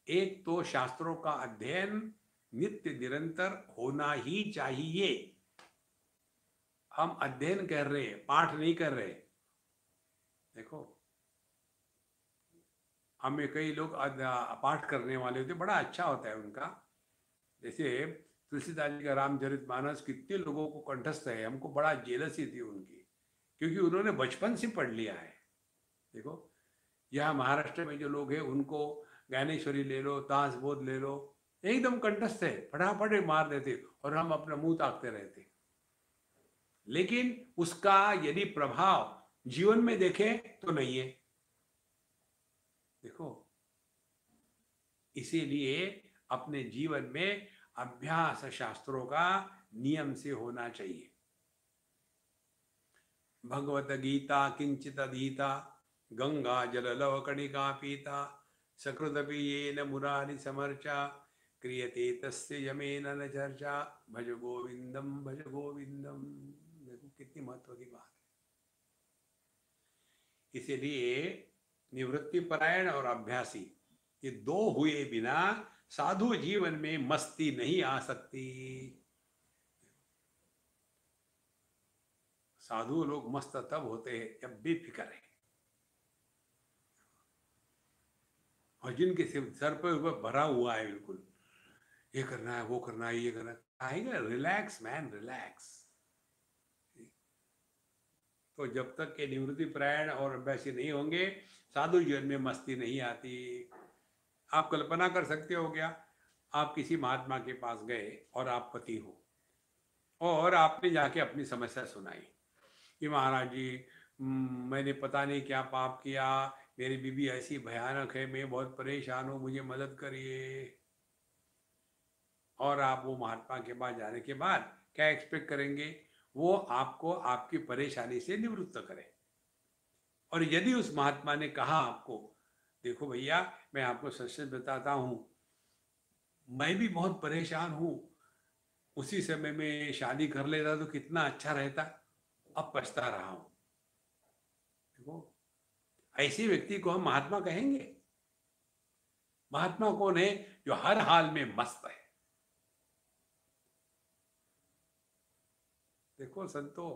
एक तो शास्त्रों का अध्ययन नित्य निरंतर होना ही चाहिए। हम अध्ययन कर रहे हैं, पाठ नहीं कर रहे। देखो हमें कई लोग पाठ करने वाले होते, बड़ा अच्छा होता है उनका। जैसे तुलसीदास जी का रामचरितमानस कितने लोगों को कंठस्थ है, हमको बड़ा जेलसी थी उनकी, क्योंकि उन्होंने बचपन से पढ़ लिया है। देखो यहाँ महाराष्ट्र में जो लोग हैं उनको ज्ञानेश्वरी ले लो, दासबोध ले लो, एकदम कंठस्थ है, फटाफट मार देते और हम अपना मुंह ताकते रहते। लेकिन उसका यदि प्रभाव जीवन में देखें तो नहीं है। देखो इसीलिए अपने जीवन में अभ्यास शास्त्रों का नियम से होना चाहिए। भगवत गीता किंचित अधीता गंगा जल लव कणिका पीता सकृदपि येन मुरारि समर्चा क्रियते तस्य यमेन न चर्चा भज गोविंदम भज गोविंदम। देखो कितनी महत्व की बात है। इसीलिए निवृत्ति परायण और अभ्यासी, ये 2 हुए बिना साधु जीवन में मस्ती नहीं आ सकती। साधु लोग मस्त तब होते हैं जब बेफिक्र है, और जिनके सर पर भरा हुआ है, बिल्कुल ये करना है, वो करना है, ये करना है। Relax man, relax. तो जब तक के निवृत्ति परायण और अभ्यासी नहीं होंगे, साधु जीवन में मस्ती नहीं आती। आप कल्पना कर सकते हो क्या, आप किसी महात्मा के पास गए और आप पति हो, और आपने जाके अपनी समस्या सुनाई कि महाराज जी, मैंने पता नहीं क्या पाप किया, मेरी बीवी ऐसी भयानक है, मैं बहुत परेशान हूँ, मुझे मदद करिए। और आप वो महात्मा के पास जाने के बाद क्या एक्सपेक्ट करेंगे, वो आपको आपकी परेशानी से निवृत्त करे। और यदि उस महात्मा ने कहा आपको, देखो भैया मैं आपको सच सच बताता हूँ, मैं भी बहुत परेशान हूँ, उसी समय में शादी कर लेता तो कितना अच्छा रहता, अब पछता रहा हूँ। देखो, ऐसे व्यक्ति को हम महात्मा कहेंगे? महात्मा कौन है? जो हर हाल में मस्त है। देखो संतो,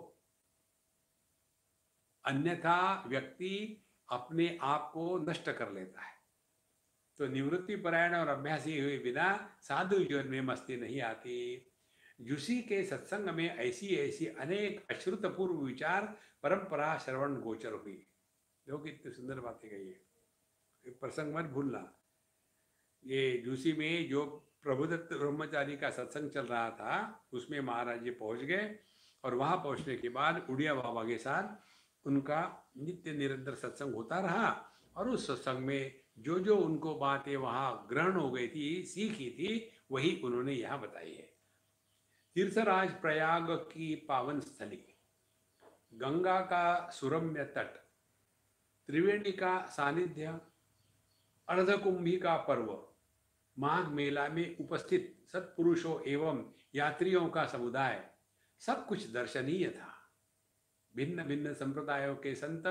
अन्यथा व्यक्ति अपने आप को नष्ट कर लेता है। तो निवृत्ति परायण और अभ्यासी हुए बिना साधु जीवन में मस्ती नहीं आती। जुसी के सत्संग में ऐसी ऐसी अनेक अश्रुतपूर्व विचार परंपरा श्रवण गोचर हुई। देखो कितनी सुंदर बातें कही है, प्रसंग मत भूलना। ये जूसी में जो प्रभुदत्त ब्रह्मचारी का सत्संग चल रहा था, उसमें महाराज जी पहुंच गए, और वहां पहुंचने के बाद उड़िया बाबा के साथ उनका नित्य निरंतर सत्संग होता रहा। और उस सत्संग में जो जो उनको बातें वहां ग्रहण हो गई थी, सीखी थी, वही उन्होंने यहाँ बताई है। तीर्थराज प्रयाग की पावन स्थली, गंगा का सुरम्य तट, त्रिवेणी का सानिध्य, अर्धकुंभी का पर्व, माघ मेला में उपस्थित सत्पुरुषों एवं यात्रियों का समुदाय, सब कुछ दर्शनीय था। भिन्न भिन्न संप्रदायों के संत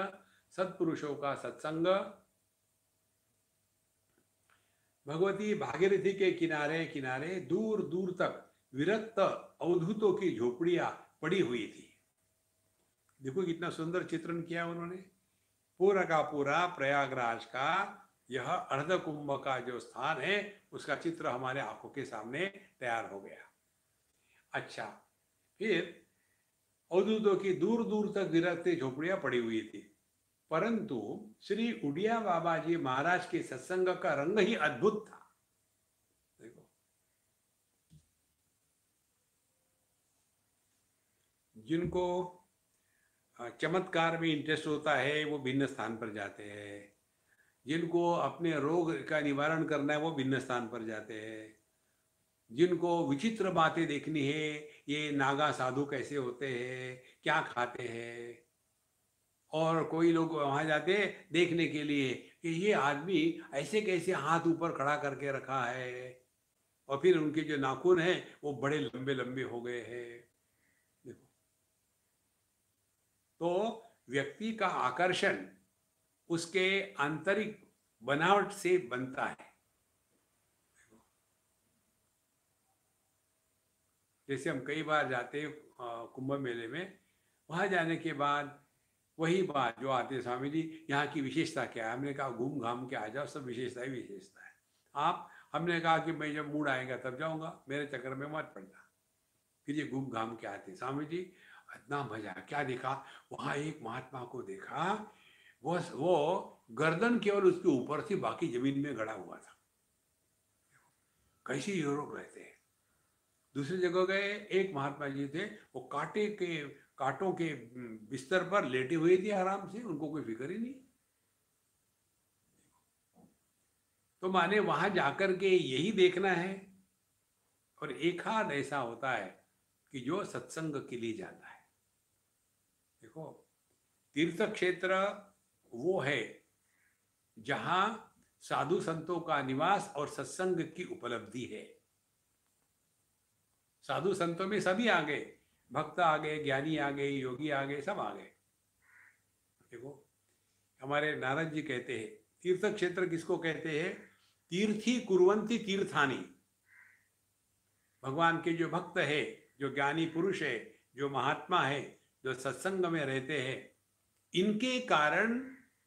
सत्पुरुषों का सत्संग, भगवती भागीरथी के किनारे किनारे दूर दूर तक विरक्त अवधूतों की झोपड़ियां पड़ी हुई थी। देखो कितना सुंदर चित्रण किया उन्होंने। पूरा का पूरा प्रयागराज का यह अर्धकुंभ का जो स्थान है, उसका चित्र हमारे आंखों के सामने तैयार हो गया। अच्छा, फिर अवधूतों की दूर दूर तक विरक्त झोपड़ियां पड़ी हुई थी, परंतु श्री उड़िया बाबा जी महाराज के सत्संग का रंग ही अद्भुत था। देखो, जिनको चमत्कार में इंटरेस्ट होता है वो भिन्न स्थान पर जाते हैं, जिनको अपने रोग का निवारण करना है वो भिन्न स्थान पर जाते हैं, जिनको विचित्र बातें देखनी है, ये नागा साधु कैसे होते हैं, क्या खाते हैं, और कोई लोग वहां जाते हैं देखने के लिए कि ये आदमी ऐसे कैसे हाथ ऊपर खड़ा करके रखा है, और फिर उनके जो नाखून हैं वो बड़े लंबे लंबे हो गए हैं। देखो, तो व्यक्ति का आकर्षण उसके आंतरिक बनावट से बनता है। जैसे हम कई बार जाते कुंभ मेले में, वहां जाने के बाद वही बात जो आते, स्वामी जी यहाँ की विशेषता क्या है? हमने कहा घूम घाम के आ जाओ, सब विशेषता ही विशेषता है। हमने कहा कि मैं जब मूड आएगा तब जाऊंगा, मेरे चक्कर में मत पड़ना। फिर ये घूम घाम के आते, स्वामी जी इतना मजा, क्या देखा वहां? एक महात्मा को देखा, वो गर्दन केवल उसके ऊपर थी, बाकी जमीन में गड़ा हुआ था। कैसे ये लोग रहते हैं। दूसरी जगह गए, एक महात्मा जी थे, वो कांटों के बिस्तर पर लेटे हुए थे आराम से, उनको कोई फिक्र ही नहीं। तो माने वहां जाकर के यही देखना है। और एक हाथ ऐसा होता है कि जो सत्संग के लिए जाता है। देखो, तीर्थ क्षेत्र वो है जहां साधु संतों का निवास और सत्संग की उपलब्धि है। साधु संतों में सभी आ गए, भक्त आ गए, ज्ञानी आ गए, योगी आ गए, सब आ गए। देखो, हमारे नारद जी कहते हैं तीर्थ क्षेत्र किसको कहते हैं? तीर्थी कुर्वन्ति तीर्थानी। भगवान के जो भक्त है, जो ज्ञानी पुरुष है, जो महात्मा है, जो सत्संग में रहते हैं, इनके कारण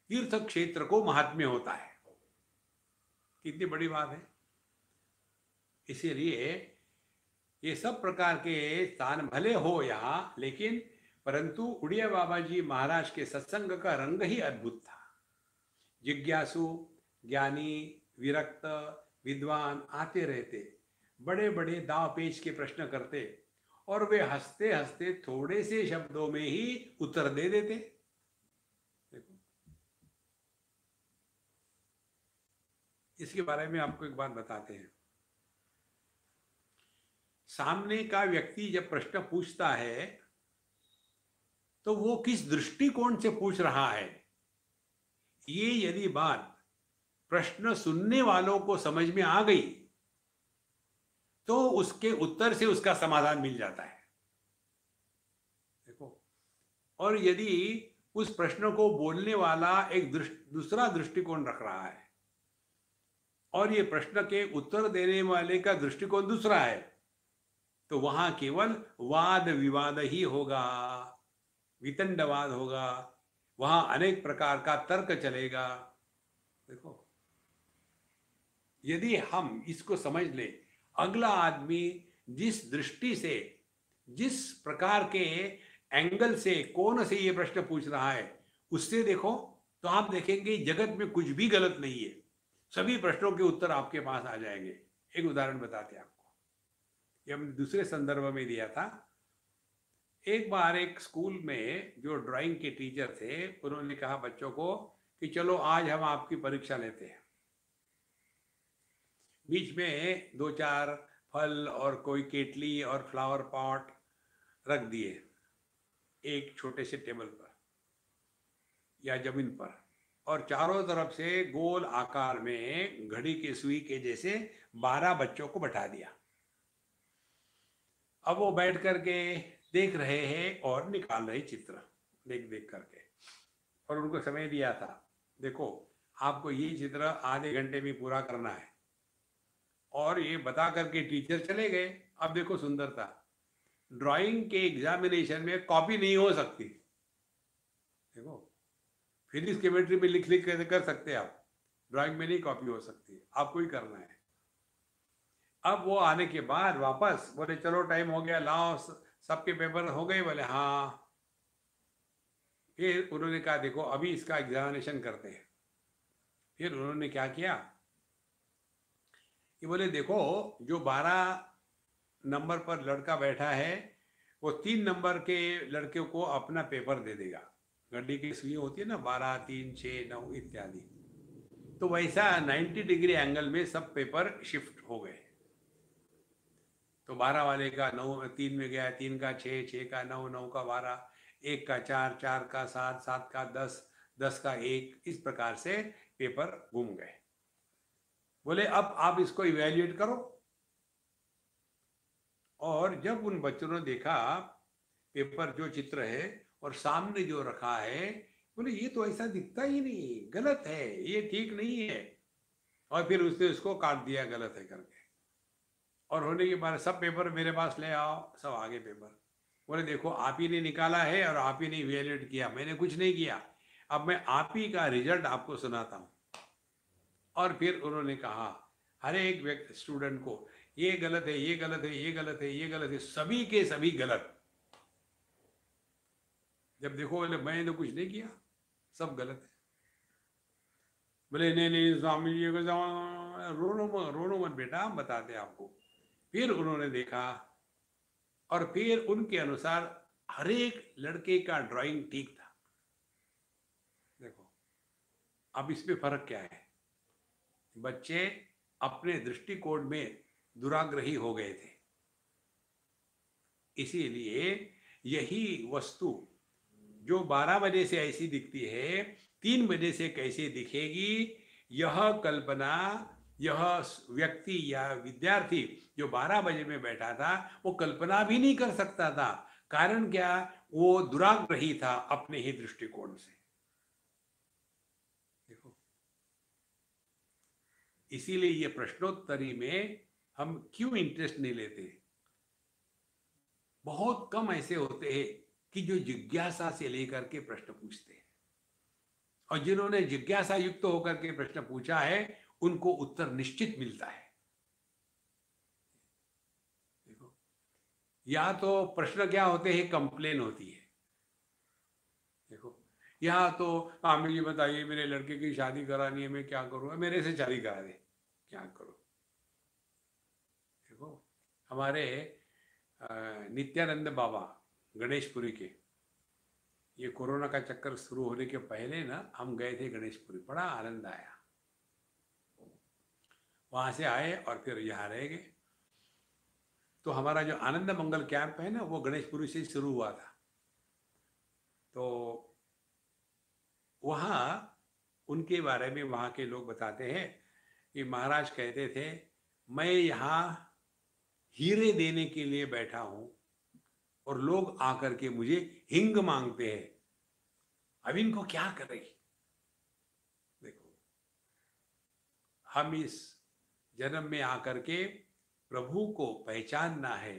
तीर्थ क्षेत्र को महात्म्य होता है। कितनी बड़ी बात है। इसीलिए ये सब प्रकार के स्थान भले हो यहाँ, लेकिन परंतु उड़िया बाबा जी महाराज के सत्संग का रंग ही अद्भुत था। जिज्ञासु, ज्ञानी, विरक्त, विद्वान आते रहते, बड़े बड़े दाव पेच के प्रश्न करते और वे हंसते हंसते थोड़े से शब्दों में ही उत्तर दे देते। देखो, इसके बारे में आपको एक बात बताते हैं। सामने का व्यक्ति जब प्रश्न पूछता है तो वो किस दृष्टिकोण से पूछ रहा है, ये यदि बात प्रश्न सुनने वालों को समझ में आ गई तो उसके उत्तर से उसका समाधान मिल जाता है। देखो, और यदि उस प्रश्न को बोलने वाला एक दूसरा दृष्टिकोण रख रहा है और ये प्रश्न के उत्तर देने वाले का दृष्टिकोण दूसरा है, तो वहां केवल वाद विवाद ही होगा, वितंडवाद होगा, वहां अनेक प्रकार का तर्क चलेगा। देखो, यदि हम इसको समझ ले, अगला आदमी जिस दृष्टि से, जिस प्रकार के एंगल से, कोण से ये प्रश्न पूछ रहा है, उससे देखो तो आप देखेंगे जगत में कुछ भी गलत नहीं है, सभी प्रश्नों के उत्तर आपके पास आ जाएंगे। एक उदाहरण बताते हैं आपको, ये हमने दूसरे संदर्भ में दिया था। एक बार एक स्कूल में जो ड्राइंग के टीचर थे, उन्होंने कहा बच्चों को कि चलो आज हम आपकी परीक्षा लेते हैं। बीच में 2-4 फल और कोई केटली और फ्लावर पॉट रख दिए एक छोटे से टेबल पर या जमीन पर, और चारों तरफ से गोल आकार में घड़ी की सुई के जैसे 12 बच्चों को बैठा दिया। अब वो बैठ करके देख रहे हैं और निकाल रहे चित्र देख देख करके, और उनको समय दिया था, देखो आपको ये चित्र आधे घंटे में पूरा करना है। और ये बता करके टीचर चले गए। अब देखो सुंदरता, ड्राइंग के एग्जामिनेशन में कॉपी नहीं हो सकती। देखो, फिजिक्स केमिस्ट्री में लिख लिख कर सकते हैं आप, ड्राइंग में नहीं कॉपी हो सकती, आपको ही करना है। अब वो आने के बाद वापस बोले चलो टाइम हो गया, लाओ सबके पेपर हो गए, बोले हाँ। फिर उन्होंने कहा देखो अभी इसका एग्जामिनेशन करते हैं। फिर उन्होंने क्या किया कि बोले देखो जो 12 नंबर पर लड़का बैठा है वो 3 नंबर के लड़के को अपना पेपर दे देगा। गड्डी की सुई होती है ना, 12, 3, 6, 9 इत्यादि। तो वैसा 90 डिग्री एंगल में सब पेपर शिफ्ट हो गए। तो 12 वाले का 9 3 में गया, 3 का 6, 6 का 9, 9 का 12, 1 का 4, 4 का 7, 7 का 10, 10 का 1, इस प्रकार से पेपर घूम गए। बोले अब आप इसको इवेल्युएट करो। और जब उन बच्चों ने देखा पेपर जो चित्र है और सामने जो रखा है, बोले ये तो ऐसा दिखता ही नहीं, गलत है, ये ठीक नहीं है। और फिर उसने उसको काट दिया गलत है करके। और होने के बाद सब पेपर मेरे पास ले आओ, सब आगे पेपर। बोले देखो आप ही ने निकाला है और आप ही ने इवेल्युएट किया, मैंने कुछ नहीं किया। अब मैं आप ही का रिजल्ट आपको सुनाता हूँ। और फिर उन्होंने कहा हर एक व्यक्ति स्टूडेंट को ये गलत है, ये गलत है, ये गलत है, ये गलत है, सभी के सभी गलत। जब देखो बोले मैंने तो कुछ नहीं किया, सब गलत है। बोले नहीं नहीं स्वामी जी को रोनो मत बेटा, हम बताते हैं आपको। फिर उन्होंने देखा और फिर उनके अनुसार हर एक लड़के का ड्राइंग ठीक था। देखो अब इसमें फर्क क्या है, बच्चे अपने दृष्टिकोण में दुराग्रही हो गए थे। इसीलिए यही वस्तु जो 12 बजे से ऐसी दिखती है, 3 बजे से कैसे दिखेगी, यह कल्पना यह व्यक्ति या विद्यार्थी जो 12 बजे में बैठा था वो कल्पना भी नहीं कर सकता था। कारण क्या, वो दुराग्रही था अपने ही दृष्टिकोण से। देखो इसीलिए ये प्रश्नोत्तरी में हम क्यों इंटरेस्ट नहीं लेते। बहुत कम ऐसे होते हैं कि जो जिज्ञासा से लेकर के प्रश्न पूछते हैं, और जिन्होंने जिज्ञासा युक्त होकर के प्रश्न पूछा है उनको उत्तर निश्चित मिलता है। देखो या तो प्रश्न क्या होते हैं, कंप्लेन होती है, यहाँ तो स्वामी जी बताइए मेरे लड़के की शादी करानी है, मैं क्या करूँ, मेरे से शादी करा दे, क्या करूँ। देखो हमारे नित्यानंद बाबा गणेशपुरी के, ये कोरोना का चक्कर शुरू होने के पहले ना हम गए थे गणेशपुरी, बड़ा आनंद आया। वहां से आए और फिर यहाँ रह गए। तो हमारा जो आनंद मंगल कैंप है ना वो गणेशपुरी से शुरू हुआ था। तो वहाँ उनके बारे में वहाँ के लोग बताते हैं कि महाराज कहते थे, मैं यहाँ हीरे देने के लिए बैठा हूँ और लोग आकर के मुझे हिंग मांगते हैं, अब इनको क्या करें। देखो हम इस जन्म में आकर के प्रभु को पहचानना है,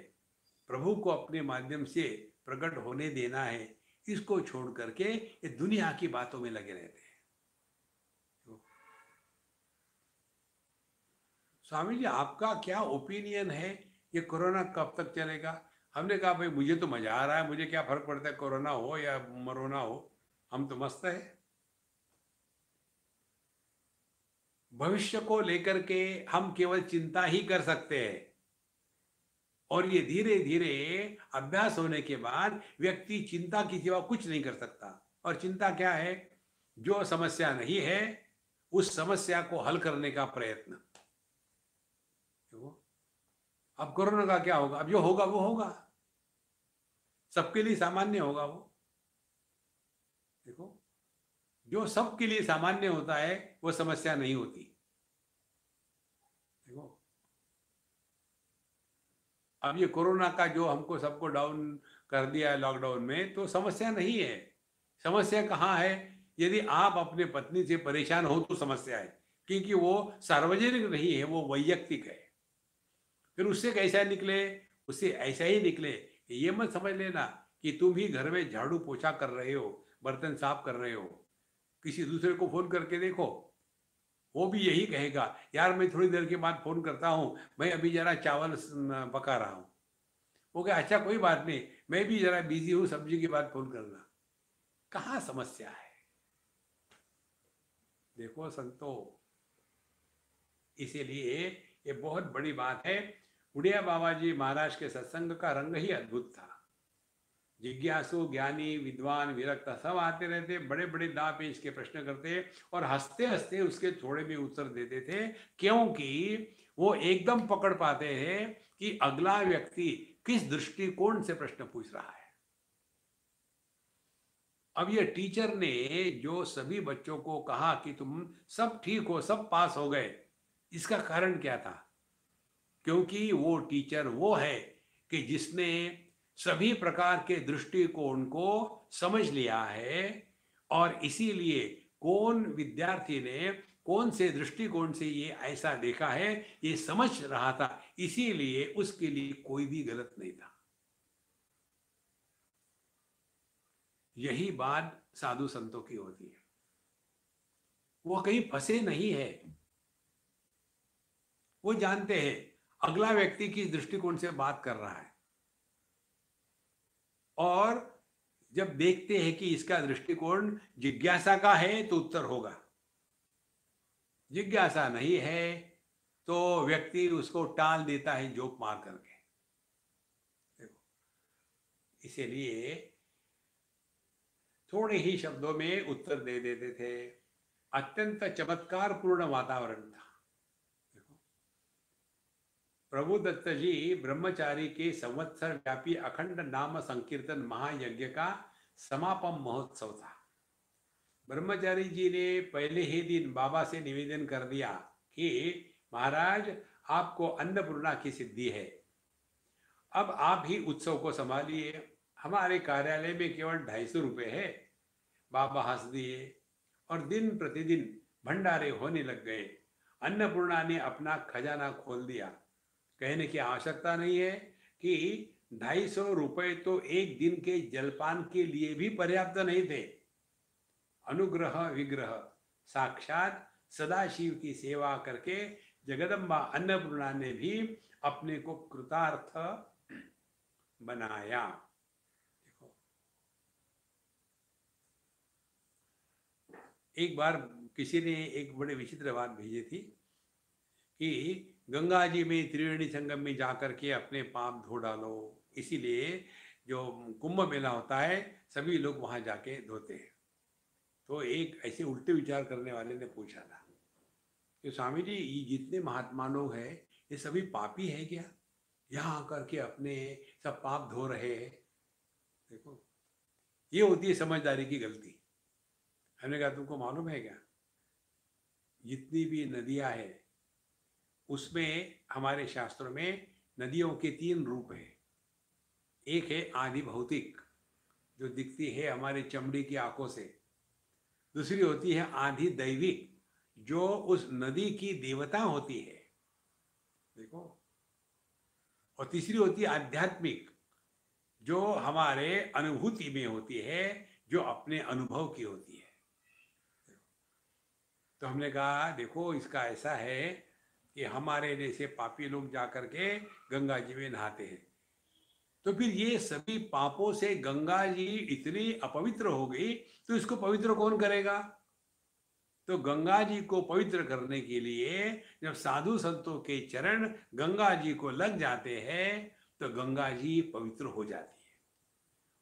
प्रभु को अपने माध्यम से प्रकट होने देना है, इसको छोड़ करके ये दुनिया की बातों में लगे रहते हैं। तो स्वामी जी आपका क्या ओपिनियन है, ये कोरोना कब तक चलेगा? हमने कहा भाई मुझे तो मजा आ रहा है, मुझे क्या फर्क पड़ता है कोरोना हो या मरोना हो, हम तो मस्त है। भविष्य को लेकर के हम केवल चिंता ही कर सकते हैं, और ये धीरे धीरे अभ्यास होने के बाद व्यक्ति चिंता की सिवा कुछ नहीं कर सकता। और चिंता क्या है? जो समस्या नहीं है उस समस्या को हल करने का प्रयत्न। देखो अब कोरोना का क्या होगा, अब जो होगा वो होगा, सबके लिए सामान्य होगा वो। देखो जो सबके लिए सामान्य होता है वो समस्या नहीं होती। देखो अब ये कोरोना का जो हमको सबको डाउन कर दिया है लॉकडाउन में, तो समस्या नहीं है। समस्या कहाँ है? यदि आप अपने पत्नी से परेशान हो तो समस्या है, क्योंकि वो सार्वजनिक नहीं है, वो वैयक्तिक है। फिर उससे कैसा निकले? उससे ऐसा ही निकले। ये मत समझ लेना कि तुम ही घर में झाड़ू पोछा कर रहे हो, बर्तन साफ कर रहे हो, किसी दूसरे को फोन करके देखो, वो भी यही कहेगा, यार मैं थोड़ी देर के बाद फोन करता हूँ, मैं अभी जरा चावल पका रहा हूँ। वो कहे अच्छा कोई बात नहीं, मैं भी जरा बिजी हूँ, सब्जी के बाद फोन करना। कहाँ समस्या है? देखो संतो, इसीलिए ये बहुत बड़ी बात है। उड़िया बाबा जी महाराज के सत्संग का रंग ही अद्भुत था। जिज्ञासु, ज्ञानी, विद्वान, विरक्त सब आते रहते, बड़े बड़े दाव पेच के प्रश्न करते और हंसते हंसते उसके थोड़े भी उत्तर देते थे, क्योंकि वो एकदम पकड़ पाते हैं कि अगला व्यक्ति किस दृष्टिकोण से प्रश्न पूछ रहा है। अब ये टीचर ने जो सभी बच्चों को कहा कि तुम सब ठीक हो, सब पास हो गए, इसका कारण क्या था? क्योंकि वो टीचर वो है कि जिसने सभी प्रकार के दृष्टिकोण को समझ लिया है, और इसीलिए कौन विद्यार्थी ने कौन से दृष्टिकोण से ये ऐसा देखा है ये समझ रहा था, इसीलिए उसके लिए कोई भी गलत नहीं था। यही बात साधु संतों की होती है, वो कहीं फंसे नहीं है, वो जानते हैं अगला व्यक्ति किस दृष्टिकोण से बात कर रहा है, और जब देखते हैं कि इसका दृष्टिकोण जिज्ञासा का है तो उत्तर होगा, जिज्ञासा नहीं है तो व्यक्ति उसको टाल देता है जोक मार करके। देखो इसीलिए थोड़े ही शब्दों में उत्तर दे देते थे। अत्यंत चमत्कार पूर्ण वातावरण था। देखो प्रभु दत्त जी ब्रह्मचारी के संवत्सर व्यापी अखंड नाम संकीर्तन महायज्ञ का समापन महोत्सव था। ब्रह्मचारी जी ने पहले ही दिन बाबा से निवेदन कर दिया कि महाराज आपको अन्नपूर्णा की सिद्धि है, अब आप ही उत्सव को संभालिए, हमारे कार्यालय में केवल 250 रुपये है। बाबा हंस दिए और दिन प्रतिदिन भंडारे होने लग गए। अन्नपूर्णा ने अपना खजाना खोल दिया। कहने की आवश्यकता नहीं है कि 250 रुपये तो एक दिन के जलपान के लिए भी पर्याप्त नहीं थे। अनुग्रह विग्रह साक्षात सदाशिव की सेवा करके जगदम्बा अन्नपूर्णा ने भी अपने को कृतार्थ बनाया। देखो एक बार किसी ने एक बड़े विचित्र बात भेजी थी कि गंगा जी में त्रिवेणी संगम में जाकर के अपने पाप धो डालो, इसीलिए जो कुंभ मेला होता है सभी लोग वहां जाके धोते हैं। तो एक ऐसे उल्टे विचार करने वाले ने पूछा था कि स्वामी जी, ये जितने महात्मा लोग हैं ये सभी पापी है क्या, यहाँ आकर के अपने सब पाप धो रहे हैं? देखो, ये होती है समझदारी की गलती। हमने कहा तुमको मालूम है क्या, जितनी भी नदियां हैं उसमें हमारे शास्त्रों में नदियों के 3 रूप हैं। एक है आदि भौतिक, जो दिखती है हमारी चमड़ी की आंखों से। दूसरी होती है आदि दैविक, जो उस नदी की देवता होती है, देखो। और तीसरी होती है आध्यात्मिक, जो हमारे अनुभूति में होती है, जो अपने अनुभव की होती है। तो हमने कहा देखो, इसका ऐसा है कि हमारे जैसे पापी लोग जाकर के गंगा जी में नहाते हैं, तो फिर ये सभी पापों से गंगा जी इतनी अपवित्र हो गई, तो इसको पवित्र कौन करेगा? तो गंगा जी को पवित्र करने के लिए जब साधु संतों के चरण गंगा जी को लग जाते हैं तो गंगा जी पवित्र हो जाती है।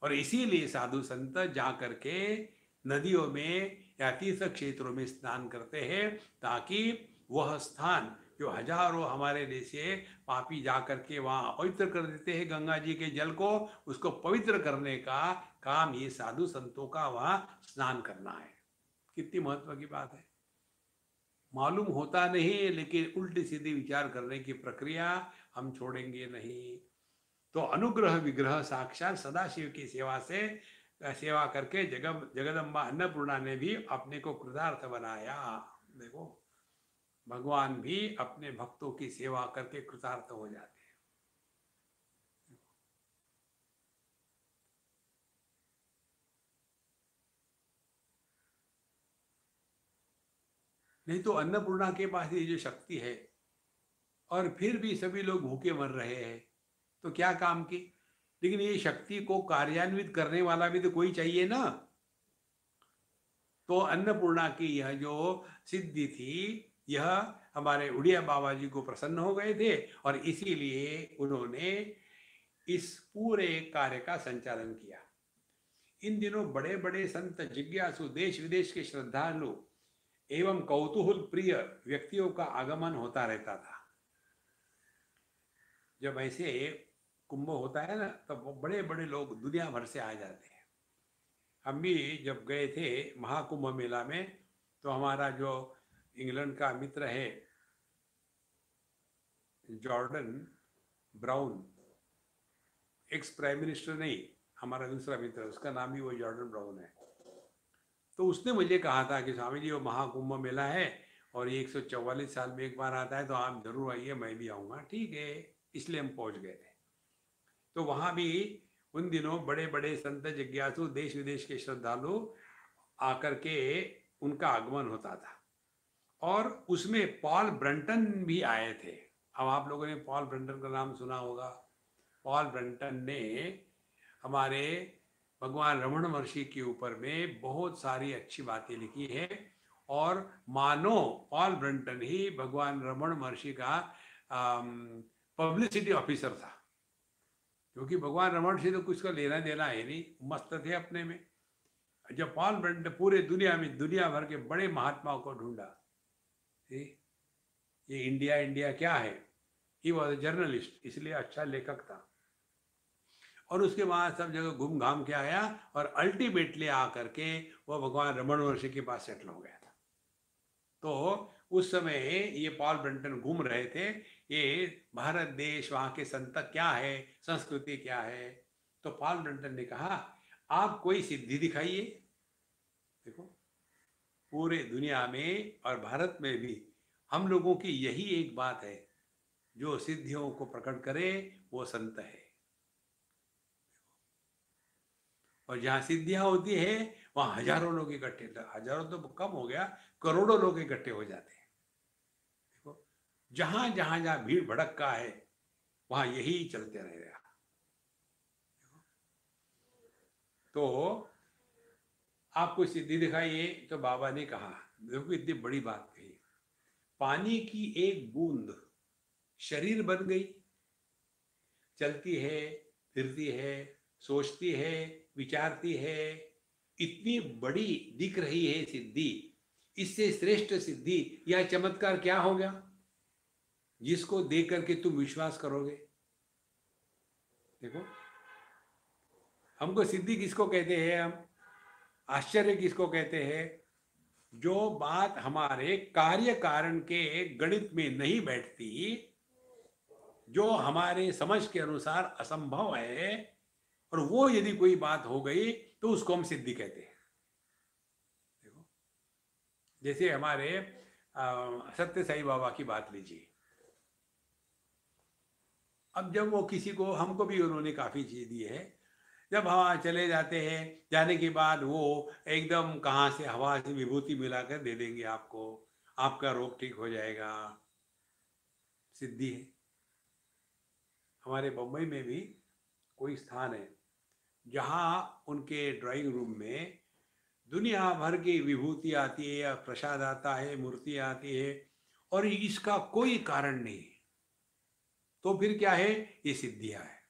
और इसीलिए साधु संत जा करके नदियों में या तीर्थ क्षेत्रों में स्नान करते हैं, ताकि वह स्थान जो हजारों हमारे जैसे पापी जाकर के वहाँ अपवित्र कर देते हैं गंगा जी के जल को, उसको पवित्र करने का काम ये साधु संतों का वहाँ स्नान करना है। कितनी महत्व की बात है। मालूम होता नहीं, लेकिन उल्टी सीधी विचार करने की प्रक्रिया हम छोड़ेंगे नहीं। तो अनुग्रह विग्रह साक्षात सदाशिव की सेवा करके जगदम्बा अन्नपूर्णा ने भी अपने को कृतार्थ बनाया। देखो, भगवान भी अपने भक्तों की सेवा करके कृतार्थ हो जाते हैं। नहीं तो अन्नपूर्णा के पास ये जो शक्ति है और फिर भी सभी लोग भूखे मर रहे हैं, तो क्या काम की? लेकिन ये शक्ति को कार्यान्वित करने वाला भी तो कोई चाहिए ना। तो अन्नपूर्णा की यह जो सिद्धि थी, यह हमारे उड़िया बाबा जी को प्रसन्न हो गए थे और इसीलिए उन्होंने इस पूरे कार्य का संचालन किया। इन दिनों बड़े बड़े संत, जिज्ञासु, देश विदेश के श्रद्धालु एवं कौतूहल प्रिय व्यक्तियों का आगमन होता रहता था। जब ऐसे कुंभ होता है ना, तब बड़े बड़े लोग दुनिया भर से आ जाते हैं। हम भी जब गए थे महाकुंभ मेला में, तो हमारा जो इंग्लैंड का मित्र है Jordan brown, ex prime minister नहीं, हमारा दूसरा मित्र, उसका नाम भी वो जॉर्डन ब्राउन है, तो उसने मुझे कहा था कि स्वामी जी वो महाकुंभ मेला है और ये 144 साल में एक बार आता है, तो आप जरूर आइए, मैं भी आऊँगा। ठीक है, इसलिए हम पहुँच गए थे। तो वहाँ भी उन दिनों बड़े बड़े संत, जिज्ञासु, देश विदेश के श्रद्धालु आकर के उनका आगमन होता था। और उसमें पॉल ब्रंटन भी आए थे। अब आप लोगों ने पॉल ब्रंटन का नाम सुना होगा। पॉल ब्रंटन ने हमारे भगवान रमण महर्षि के ऊपर में बहुत सारी अच्छी बातें लिखी है, और मानो पॉल ब्रंटन ही भगवान रमण महर्षि का पब्लिसिटी ऑफिसर था, क्योंकि भगवान रमण से तो कुछ का लेना देना है नहीं, मस्त थे अपने में। जब पॉल ब्रंटन पूरे दुनिया में दुनिया भर के बड़े महात्माओं को ढूंढा, ये इंडिया इंडिया क्या है, ही वॉज जर्नलिस्ट, इसलिए अच्छा लेखक था। और उसके बाद सब जगह घूम घाम के आया और अल्टीमेटली आकर के वो भगवान रमण महर्षि के पास सेटल हो गया था। तो उस समय ये पॉल ब्रंटन घूम रहे थे, ये भारत देश, वहाँ के संत क्या है, संस्कृति क्या है। तो पॉल ब्रंटन ने कहा, आप कोई सिद्धि दिखाइए। देखो, पूरे दुनिया में और भारत में भी हम लोगों की यही एक बात है, जो सिद्धियों को प्रकट करे वो संत है। और जहाँ सिद्धियां होती है वहाँ हजारों लोग इकट्ठे, हजारों तो कम हो गया, करोड़ों लोग इकट्ठे हो जाते हैं। देखो, जहाँ जहाँ जहाँ भीड़ भड़का है वहाँ यही चलते रहेगा। तो आपको सिद्धि दिखाइए। तो बाबा ने कहा, देखो इतनी बड़ी बात कही, पानी की एक बूंद शरीर बन गई, चलती है, फिरती है, सोचती है, विचारती है, इतनी बड़ी दिख रही है सिद्धि। इससे श्रेष्ठ सिद्धि या चमत्कार क्या होगा जिसको देख करके तुम विश्वास करोगे? देखो, हमको सिद्धि किसको कहते हैं? हम आश्चर्य किसको कहते हैं? जो बात हमारे कार्य कारण के गणित में नहीं बैठती, जो हमारे समझ के अनुसार असंभव है, और वो यदि कोई बात हो गई तो उसको हम सिद्धि कहते हैं। देखो, जैसे हमारे सत्य साई बाबा की बात लीजिए। अब जब वो किसी को, हमको भी उन्होंने काफी चीज दी है, जब हवा चले जाते हैं, जाने के बाद वो एकदम कहाँ से हवा से विभूति मिलाकर दे देंगे आपको, आपका रोग ठीक हो जाएगा, सिद्धि है। हमारे बम्बई में भी कोई स्थान है जहाँ उनके ड्राइंग रूम में दुनिया भर की विभूति आती है या प्रसाद आता है, मूर्ति आती है, और इसका कोई कारण नहीं। तो फिर क्या है? ये सिद्धियां है।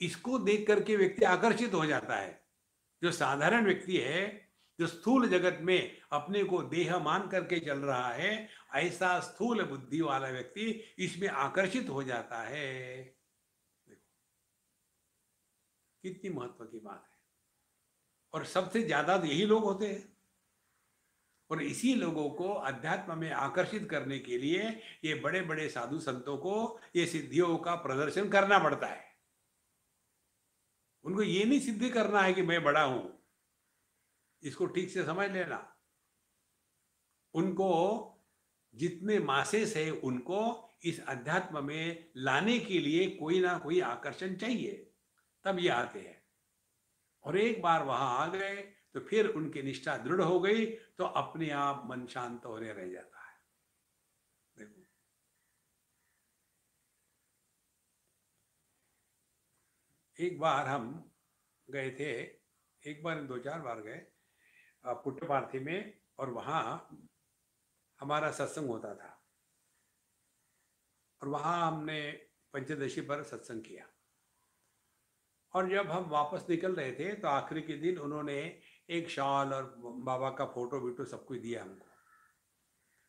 इसको देख करके व्यक्ति आकर्षित हो जाता है। जो साधारण व्यक्ति है, जो स्थूल जगत में अपने को देह मान करके चल रहा है, ऐसा स्थूल बुद्धि वाला व्यक्ति इसमें आकर्षित हो जाता है। देखो कितनी महत्व की बात है। और सबसे ज्यादा तो यही लोग होते हैं, और इसी लोगों को अध्यात्म में आकर्षित करने के लिए ये बड़े बड़े साधु संतों को ये सिद्धियों का प्रदर्शन करना पड़ता है। उनको ये नहीं सिद्धि करना है कि मैं बड़ा हूं, इसको ठीक से समझ लेना। उनको जितने मासेस है, उनको इस अध्यात्म में लाने के लिए कोई ना कोई आकर्षण चाहिए, तब ये आते हैं। और एक बार वहां आ गए तो फिर उनकी निष्ठा दृढ़ हो गई तो अपने आप मन शांत होने रह जाता है। देखो, एक बार हम गए थे, एक बार 2-4 बार गए पुट्टपार्थी में, और वहां हमारा सत्संग होता था, और वहां हमने पंचदशी पर सत्संग किया। और जब हम वापस निकल रहे थे तो आखिरी के दिन उन्होंने एक शॉल और बाबा का फोटो वीटो सब कुछ दिया हमको।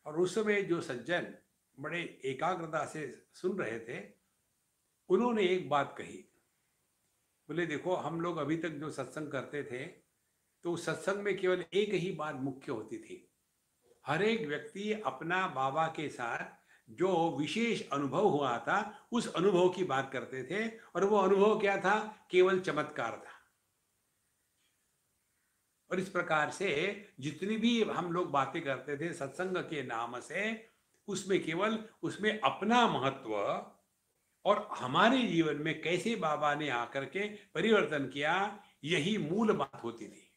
और उस समय जो सज्जन बड़े एकाग्रता से सुन रहे थे, उन्होंने एक बात कही, बोले देखो, हम लोग अभी तक जो सत्संग करते थे तो उस सत्संग में केवल एक ही बात मुख्य होती थी। हर एक व्यक्ति अपना बाबा के साथ जो विशेष अनुभव हुआ था उस अनुभव की बात करते थे, और वो अनुभव क्या था? केवल चमत्कार था। और इस प्रकार से जितनी भी हम लोग बातें करते थे सत्संग के नाम से, उसमें केवल उसमें अपना महत्व और हमारे जीवन में कैसे बाबा ने आकर के परिवर्तन किया, यही मूल बात होती थी।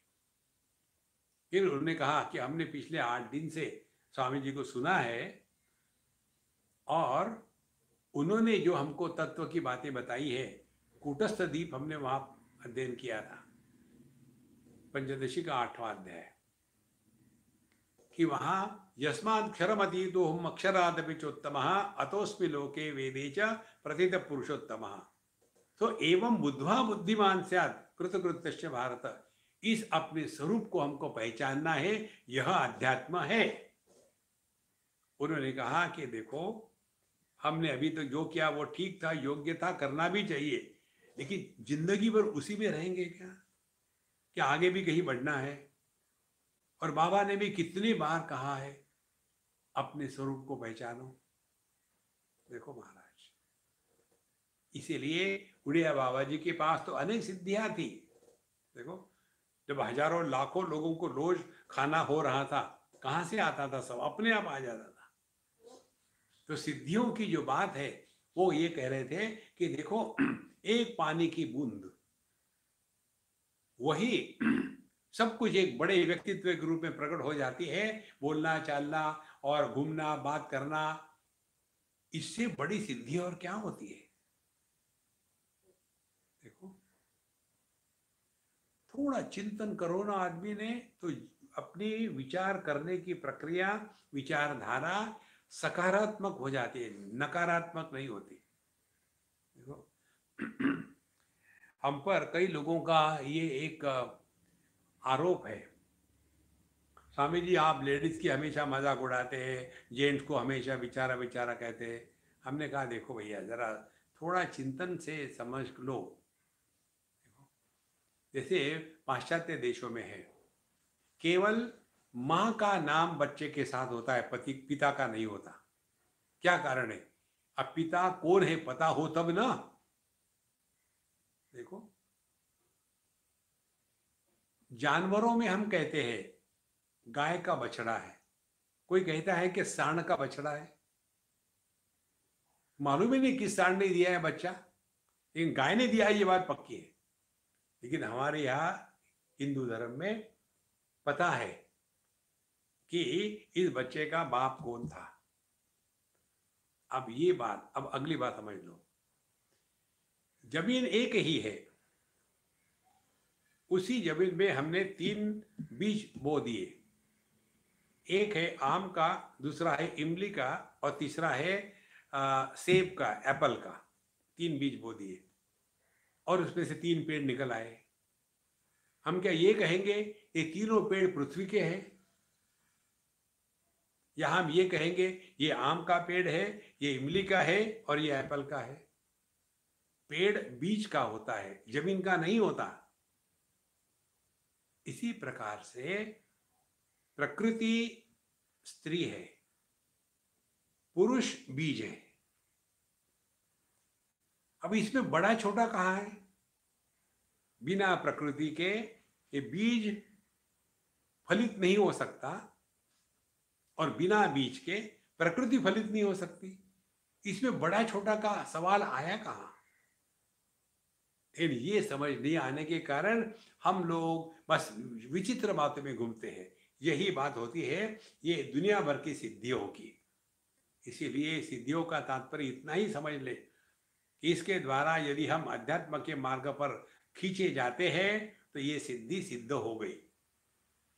फिर उन्होंने कहा कि हमने पिछले 8 दिन से स्वामी जी को सुना है, और उन्होंने जो हमको तत्व की बातें बताई है, कूटस्थ दीप हमने वहां अध्ययन किया था, पंचदशी का 8वां अध्याय, कि वहां यस्मात् क्षरमतीतो हम अक्षरादपि चोत्तमः अतोस्मि लोके वेदे च प्रथित पुरुषोत्तमः। तो एवं बुद्ध्वा बुद्धिमान स्यात् कृतकृत्यश्च भारत। इस अपने स्वरूप को हमको पहचानना है, यह अध्यात्म है। उन्होंने कहा कि देखो, हमने अभी तक जो किया वो ठीक था, योग्य था, करना भी चाहिए, लेकिन जिंदगी भर उसी में रहेंगे क्या? क्या आगे भी कहीं बढ़ना है? और बाबा ने भी कितनी बार कहा है, अपने स्वरूप को पहचानो। देखो महाराज, इसीलिए उड़िया बाबा जी के पास तो अनेक सिद्धियां थी। देखो, जब हजारों लाखों लोगों को रोज खाना हो रहा था, कहां से आता था? सब अपने आप आ जाता था। तो सिद्धियों की जो बात है वो ये कह रहे थे कि देखो, एक पानी की बूंद, वही सब कुछ एक बड़े व्यक्तित्व के रूप में प्रकट हो जाती है। बोलना, चालना और घूमना, बात करना, इससे बड़ी सिद्धि और क्या होती है? देखो, थोड़ा चिंतन करो ना आदमी ने, तो अपनी विचार करने की प्रक्रिया, विचारधारा सकारात्मक हो जाती है, नकारात्मक नहीं होती। देखो हम पर कई लोगों का ये एक आरोप है, स्वामी जी आप लेडीज की हमेशा मजाक उड़ाते हैं, जेंट्स को हमेशा बेचारा बेचारा कहते हैं। हमने कहा देखो भैया जरा थोड़ा चिंतन से समझ लो। जैसे पाश्चात्य देशों में है, केवल माँ का नाम बच्चे के साथ होता है, पति पिता का नहीं होता। क्या कारण है? अब पिता कौन है पता हो तब ना। देखो जानवरों में हम कहते हैं गाय का बछड़ा है, कोई कहता है कि सांड का बछड़ा है। मालूम ही नहीं किस सांड ने दिया है बच्चा, लेकिन गाय ने दिया है ये बात पक्की है। लेकिन हमारे यहाँ हिंदू धर्म में पता है कि इस बच्चे का बाप कौन था। अब ये बात, अब अगली बात समझ लो। जमीन एक ही है, उसी जमीन में हमने 3 बीज बो दिए। एक है आम का, दूसरा है इमली का, और तीसरा है सेब का, एप्पल का। 3 बीज बो दिए और उसमें से 3 पेड़ निकल आए। हम क्या ये कहेंगे ये तीनों पेड़ पृथ्वी के हैं, या हम ये कहेंगे ये आम का पेड़ है, ये इमली का है और ये एप्पल का है? पेड़ बीज का होता है, जमीन का नहीं होता। इसी प्रकार से प्रकृति स्त्री है, पुरुष बीज है। अब इसमें बड़ा छोटा कहाँ है? बिना प्रकृति के ये बीज फलित नहीं हो सकता, और बिना बीज के प्रकृति फलित नहीं हो सकती। इसमें बड़ा छोटा का सवाल आया कहाँ? ये समझ नहीं आने के कारण हम लोग बस विचित्र बातों में घूमते हैं। यही बात होती है ये दुनिया भर की सिद्धियों की। इसीलिए सिद्धियों का तात्पर्य इतना ही समझ ले कि इसके द्वारा यदि हम अध्यात्म के मार्ग पर खींचे जाते हैं तो ये सिद्धि सिद्ध हो गई।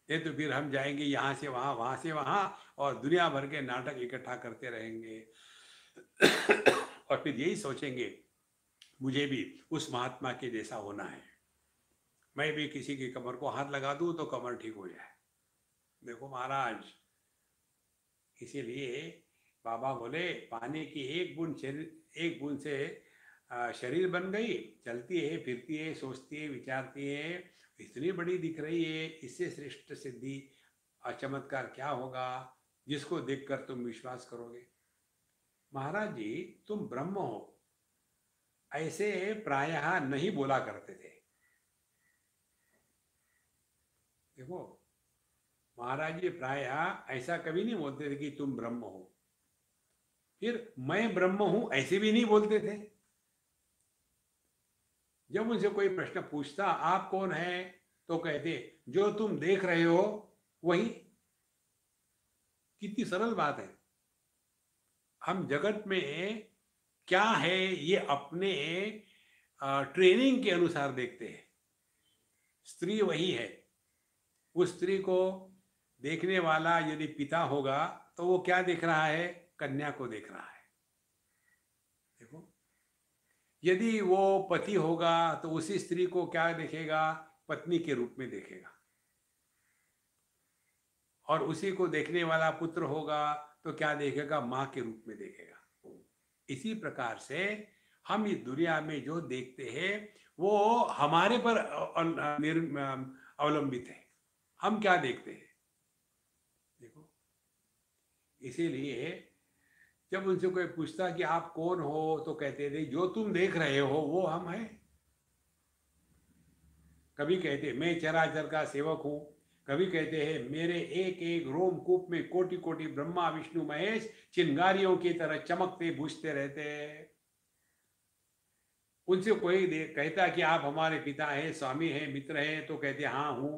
ये तो फिर हम जाएंगे यहाँ से वहाँ, वहाँ से वहाँ, और दुनिया भर के नाटक इकट्ठा करते रहेंगे और फिर यही सोचेंगे मुझे भी उस महात्मा के जैसा होना है, मैं भी किसी की कमर को हाथ लगा दूं तो कमर ठीक हो जाए। देखो महाराज, इसीलिए बाबा बोले पानी की एक बूंद से शरीर बन गई, चलती है, फिरती है, सोचती है, विचारती है, इतनी बड़ी दिख रही है। इससे श्रेष्ठ सिद्धि और चमत्कार क्या होगा जिसको देखकर तुम विश्वास करोगे? महाराज जी तुम ब्रह्म हो, ऐसे प्रायः नहीं बोला करते थे। देखो महाराज जी प्रायः ऐसा कभी नहीं बोलते थे कि तुम ब्रह्म हो। फिर मैं ब्रह्म हूं ऐसे भी नहीं बोलते थे। जब उनसे कोई प्रश्न पूछता आप कौन है, तो कहते जो तुम देख रहे हो वही। कितनी सरल बात है। हम जगत में क्या है ये अपने ट्रेनिंग के अनुसार देखते हैं। स्त्री वही है, उस स्त्री को देखने वाला यदि पिता होगा तो वो क्या देख रहा है? कन्या को देख रहा है। देखो यदि वो पति होगा तो उसी स्त्री को क्या देखेगा? पत्नी के रूप में देखेगा। और उसी को देखने वाला पुत्र होगा तो क्या देखेगा? मां के रूप में देखेगा। इसी प्रकार से हम इस दुनिया में जो देखते हैं वो हमारे पर अवलंबित है। हम क्या देखते हैं? देखो इसीलिए जब उनसे कोई पूछता कि आप कौन हो तो कहते थे जो तुम देख रहे हो वो हम हैं। कभी कहते मैं चराचर का सेवक हूं, कभी कहते हैं मेरे एक एक रोमकूप में कोटि कोटि ब्रह्मा विष्णु महेश चिंगारियों की तरह चमकते बूझते रहते हैं। उनसे कोई कहता कि आप हमारे पिता हैं, स्वामी हैं, मित्र हैं, तो कहते हाँ हूं।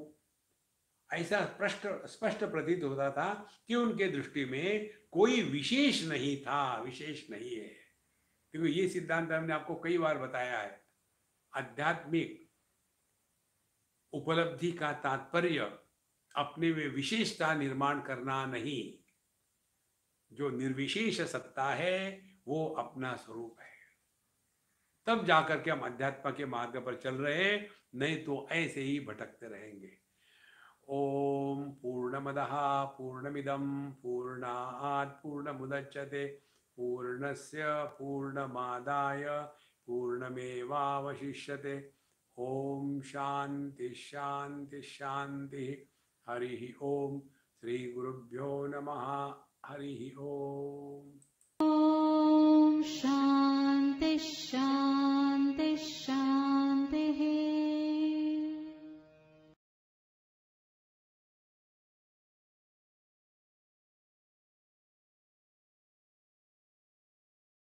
ऐसा स्पष्ट प्रतीत होता था कि उनके दृष्टि में कोई विशेष नहीं था, विशेष नहीं है। क्योंकि ये सिद्धांत हमने आपको कई बार बताया है। आध्यात्मिक उपलब्धि का तात्पर्य अपने में विशेषता निर्माण करना नहीं। जो निर्विशेष सत्ता है वो अपना स्वरूप है। तब जाकर के हम अध्यात्म के मार्ग पर चल रहे हैं, नहीं तो ऐसे ही भटकते रहेंगे। ओम पूर्णमदः पूर्णमिदं पूर्णात् पूर्णमुदच्यते पूर्णस्य पूर्णमादाय पूर्णमेवावशिष्यते। ओम शांति शांति शांति। हरि ओम। श्री गुरुभ्यो नमः। हरि ओम। ॐ शान्ति